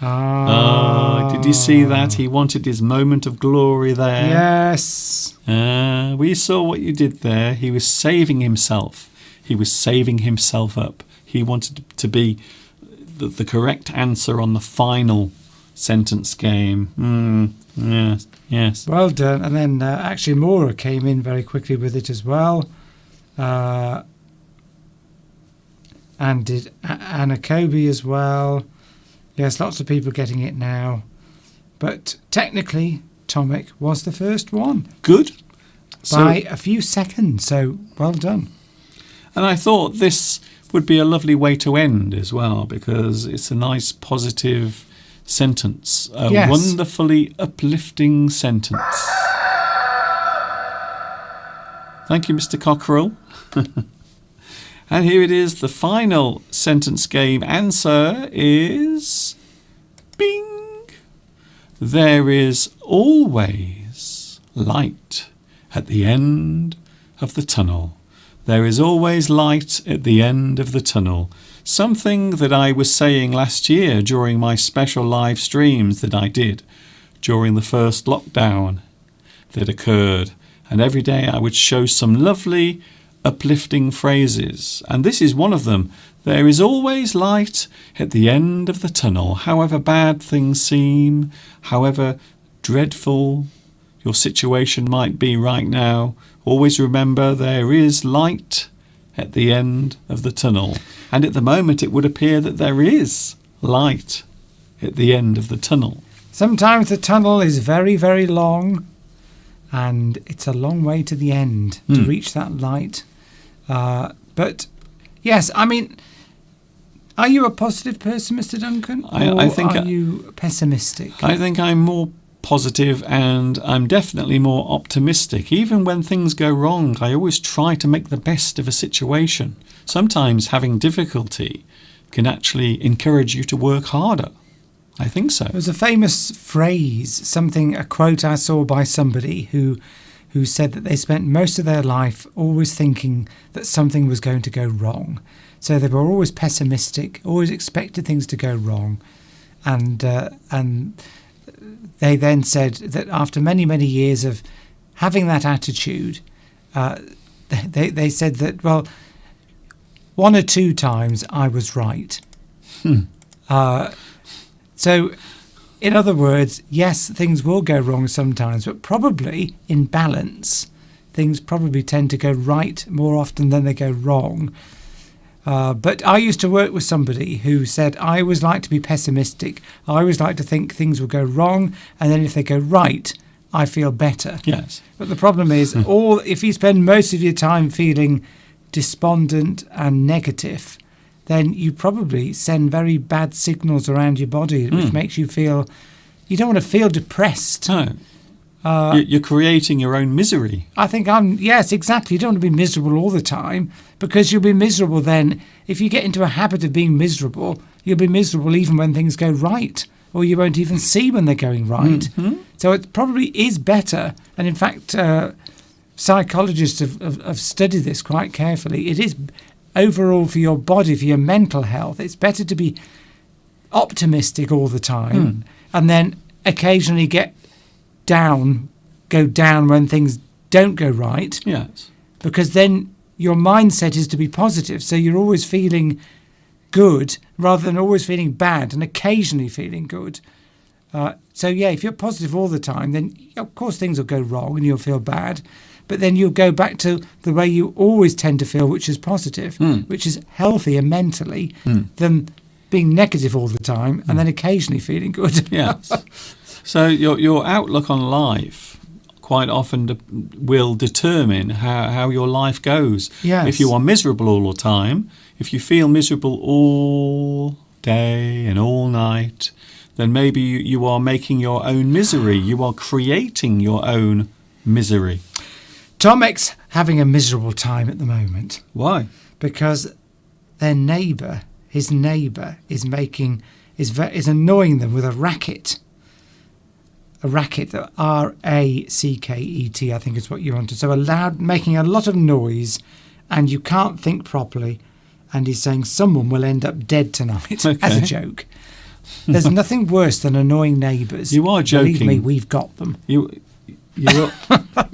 Oh, did you see that? He wanted his moment of glory there. Yes. We saw what you did there. He was saving himself. He was saving himself up. He wanted to be the correct answer on the final sentence game. Yes, yes. Well done. And then actually Maura came in very quickly with it as well. And did Anna Kobe as well. Yes, lots of people getting it now. But technically, Tomek was the first one Good. by a few seconds. So well done. And I thought this would be a lovely way to end as well because it's a nice positive sentence. A Yes. wonderfully uplifting sentence. Thank you, Mr. Cockerell. And here it is. The final sentence game answer is bing. There is always light at the end of the tunnel. There is always light at the end of the tunnel. Something that I was saying last year during my special live streams that I did during the first lockdown that occurred. And every day I would show some lovely uplifting phrases. And this is one of them. There is always light at the end of the tunnel. However bad things seem, however dreadful your situation might be right now, always remember there is light at the end of the tunnel. And at the moment it would appear that there is light at the end of the tunnel. Sometimes the tunnel is very, very long, and it's a long way to the end to reach that light. But yes, I mean, are you a positive person, Mr. Duncan? I think are you pessimistic? I think I'm more positive and I'm definitely more optimistic. Even when things go wrong, I always try to make the best of a situation. Sometimes having difficulty can actually encourage you to work harder. I think so. There was a famous phrase, a quote I saw by somebody who said that they spent most of their life always thinking that something was going to go wrong. So they were always pessimistic, always expected things to go wrong. And they then said that after many, many years of having that attitude, they said that, well, 1 or 2 times I was right. So, in other words, yes, things will go wrong sometimes, but probably in balance, things probably tend to go right more often than they go wrong. But I used to work with somebody who said, I always like to be pessimistic. I always like to think things will go wrong, and then if they go right, I feel better. Yes. But the problem is, if you spend most of your time feeling despondent and negative, then you probably send very bad signals around your body, which makes you feel, you don't want to feel depressed. No. You're creating your own misery. I think yes, exactly. You don't want to be miserable all the time, because you'll be miserable then. If you get into a habit of being miserable, you'll be miserable even when things go right, or you won't even see when they're going right. So it probably is better. And in fact, psychologists have studied this quite carefully. It is overall for your body, for your mental health, it's better to be optimistic all the time and then occasionally go down when things don't go right. Yes. Because then your mindset is to be positive. So you're always feeling good rather than always feeling bad and occasionally feeling good. So if you're positive all the time, then of course things will go wrong and you'll feel bad. But then you'll go back to the way you always tend to feel, which is positive, which is healthier mentally than being negative all the time and then occasionally feeling good. Yes. So your outlook on life quite often will determine how your life goes. Yes. If you are miserable all the time, if you feel miserable all day and all night, then maybe you are making your own misery. You are creating your own misery. Tom X having a miserable time at the moment. Why? Because his neighbour, is annoying them with a racket. A racket, R-A-C-K-E-T, I think is what you wanted. So making a lot of noise, and you can't think properly. And he's saying someone will end up dead tonight as a joke. There's nothing worse than annoying neighbours. You are joking. Believe me, we've got them.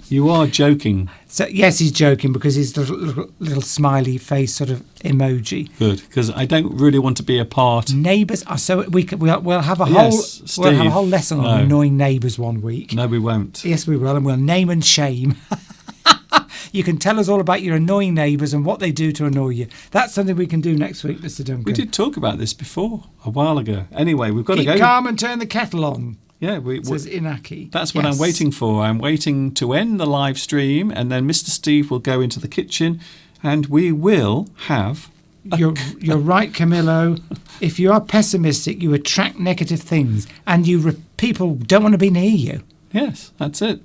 You are joking. So yes, he's joking because he's little smiley face sort of emoji. Good, because I don't really want to be a part. Neighbours are so we'll have a whole lesson on annoying neighbours one week. No, we won't. Yes, we will, and we'll name and shame. You can tell us all about your annoying neighbours and what they do to annoy you. That's something we can do next week, Mr. Duncan. We did talk about this before a while ago. Anyway, we've got to go. Keep calm and turn the kettle on. Yeah, says Inaki. That's what I'm waiting for. I'm waiting to end the live stream, and then Mr. Steve will go into the kitchen, and we will have. You're right, Camillo. If you are pessimistic, you attract negative things, and people don't want to be near you. Yes, that's it.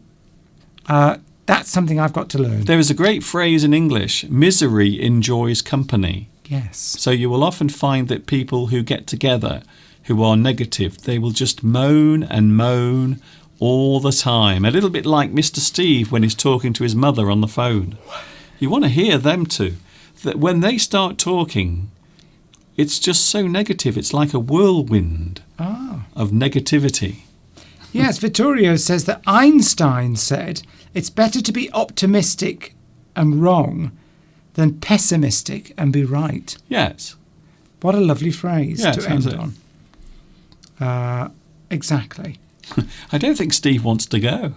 That's something I've got to learn. There is a great phrase in English: misery enjoys company. Yes. So you will often find that people who get together, who are negative, they will just moan and moan all the time. A little bit like Mr. Steve when he's talking to his mother on the phone. You want to hear them too. That when they start talking, it's just so negative. It's like a whirlwind of negativity. Yes, Vittorio says that Einstein said it's better to be optimistic and wrong than pessimistic and be right. Yes. What a lovely phrase to end it. on. Exactly. I don't think Steve wants to go.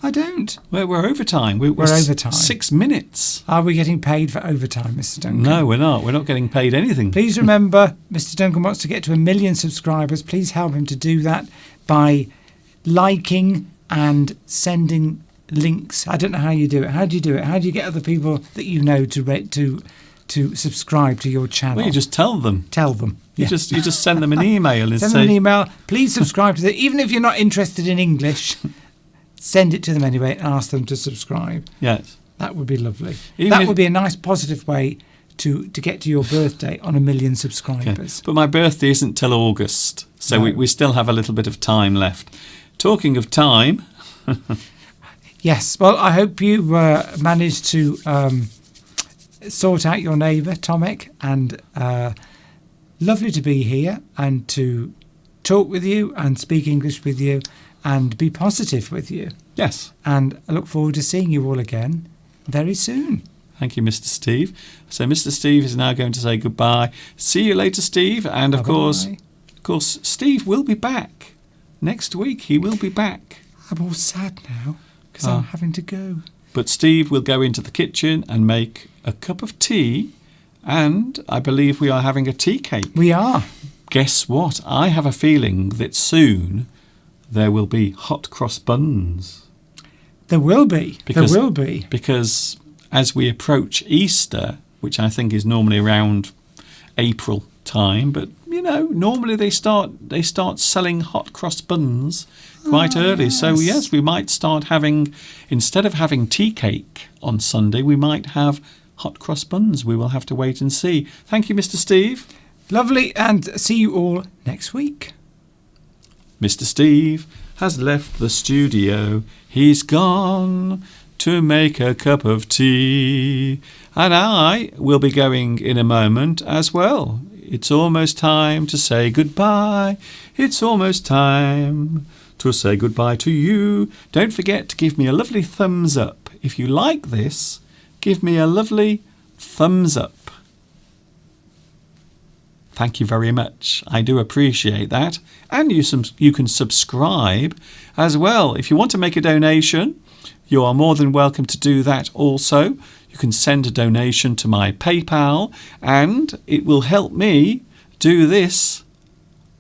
I don't. We're overtime. We're overtime. 6 minutes. Are we getting paid for overtime, Mr. Duncan? No, we're not. We're not getting paid anything. Please remember, Mr. Duncan wants to get to 1 million subscribers. Please help him to do that by liking and sending links. I don't know how you do it. How do you do it? How do you get other people that you know to subscribe to your channel? Well, you just tell them. Tell them. You just send them an email and send them an email. Please subscribe to even if you're not interested in English. Send it to them anyway and ask them to subscribe. Yes. That would be lovely. Would be a nice positive way to get to your birthday on 1 million Okay. subscribers. But my birthday isn't till August, so No. we still have a little bit of time left. Talking of time, Yes, well, I hope you managed to sort out your neighbour, Tomek, and lovely to be here and to talk with you and speak English with you and be positive with you. yes. And I look forward to seeing you all again very soon. Thank you, Mr. Steve. So Mr. Steve is now going to say goodbye. See you later, Steve. And of Bye-bye. course, Steve will be back next week. He will be back. I'm all sad now because Oh. I'm having to go. But Steve will go into the kitchen and make a cup of tea. And I believe we are having a tea cake. We are. Guess what? I have a feeling that soon there will be hot cross buns. There will be. Because- there will be. Because as we approach Easter, which I think is normally around April time, but you know, normally they start selling hot cross buns quite early. So yes, we might start having, instead of having tea cake on Sunday, we might have hot cross buns. We will have to wait and see. Thank you, Mr. Steve. Lovely, and see you all next week. Mr. Steve has left the studio. He's gone to make a cup of tea. And I will be going in a moment as well. It's almost time to say goodbye. It's almost time to say goodbye to you. Don't forget to give me a lovely thumbs up. If you like this, give me a lovely thumbs up. Thank you very much. I do appreciate that. And you can subscribe as well. If you want to make a donation, you are more than welcome to do that also. You can send a donation to my PayPal and it will help me do this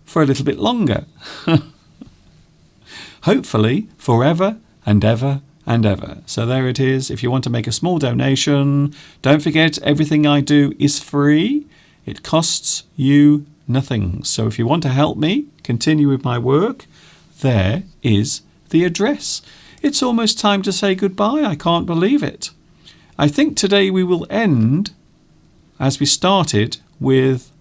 for a little bit longer. Hopefully forever and ever and ever. So there it is. If you want to make a small donation, don't forget everything I do is free. It costs you nothing. So if you want to help me continue with my work, there is the address. It's almost time to say goodbye. I can't believe it. I think today we will end, as we started, with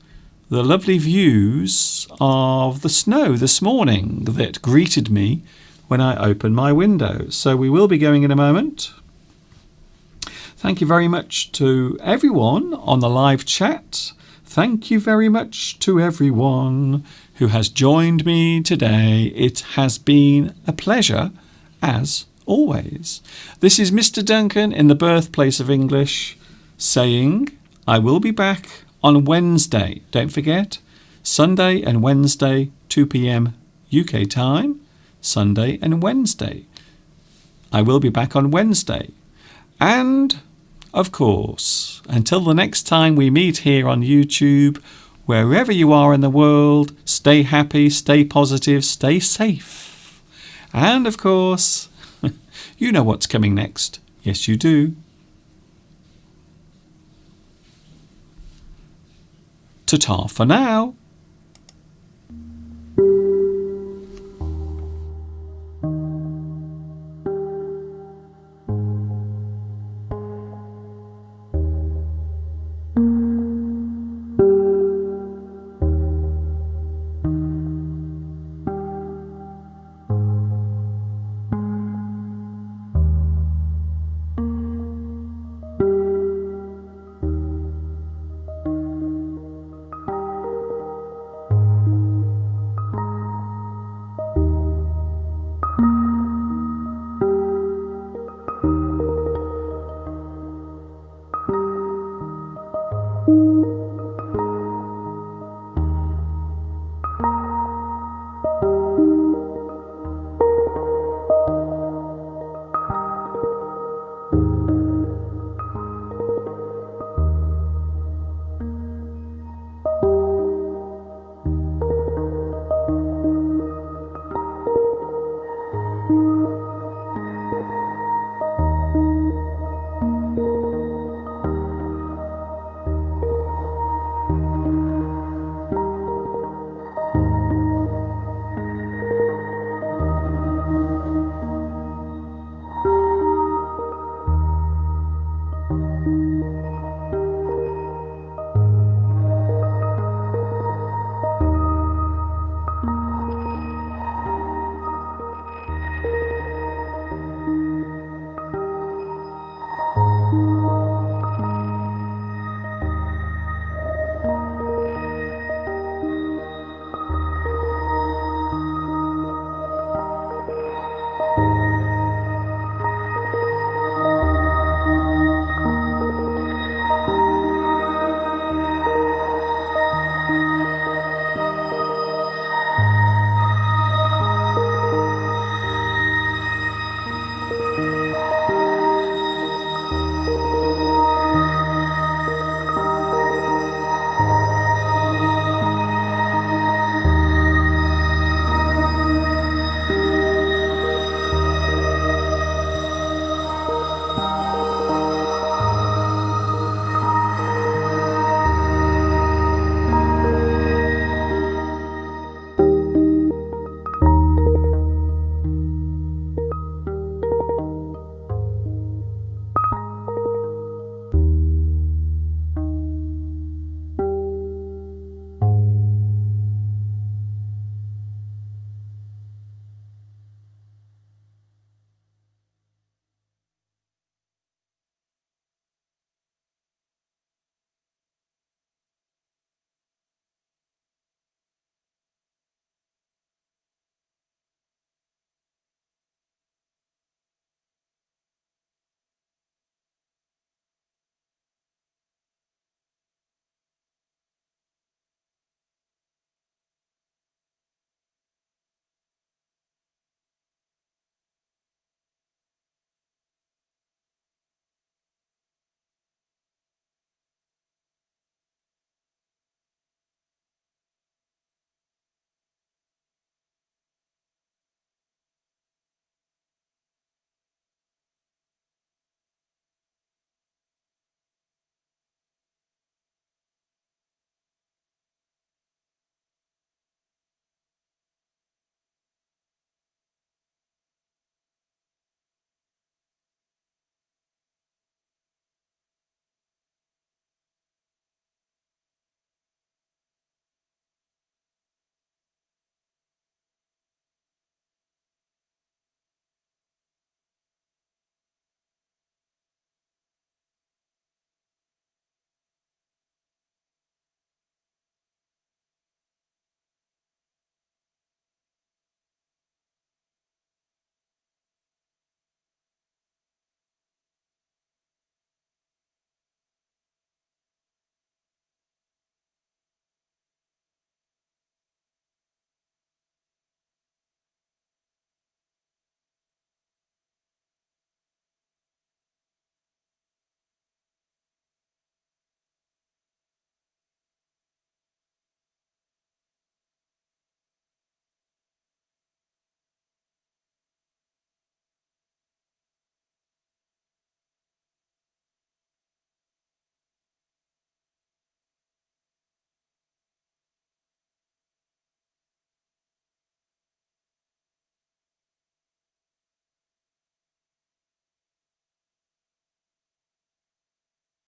the lovely views of the snow this morning that greeted me when I opened my window. So we will be going in a moment. Thank you very much to everyone on the live chat. Thank you very much to everyone who has joined me today. It has been a pleasure, as always. This is Mr. Duncan in the birthplace of English saying I will be back on Wednesday. Don't forget, Sunday and Wednesday, 2 p.m. UK time. Sunday and Wednesday. I will be back on Wednesday. And of course, until the next time we meet here on YouTube, wherever you are in the world, stay happy, stay positive, stay safe. And of course, you know what's coming next. Yes, you do. Ta-ta for now.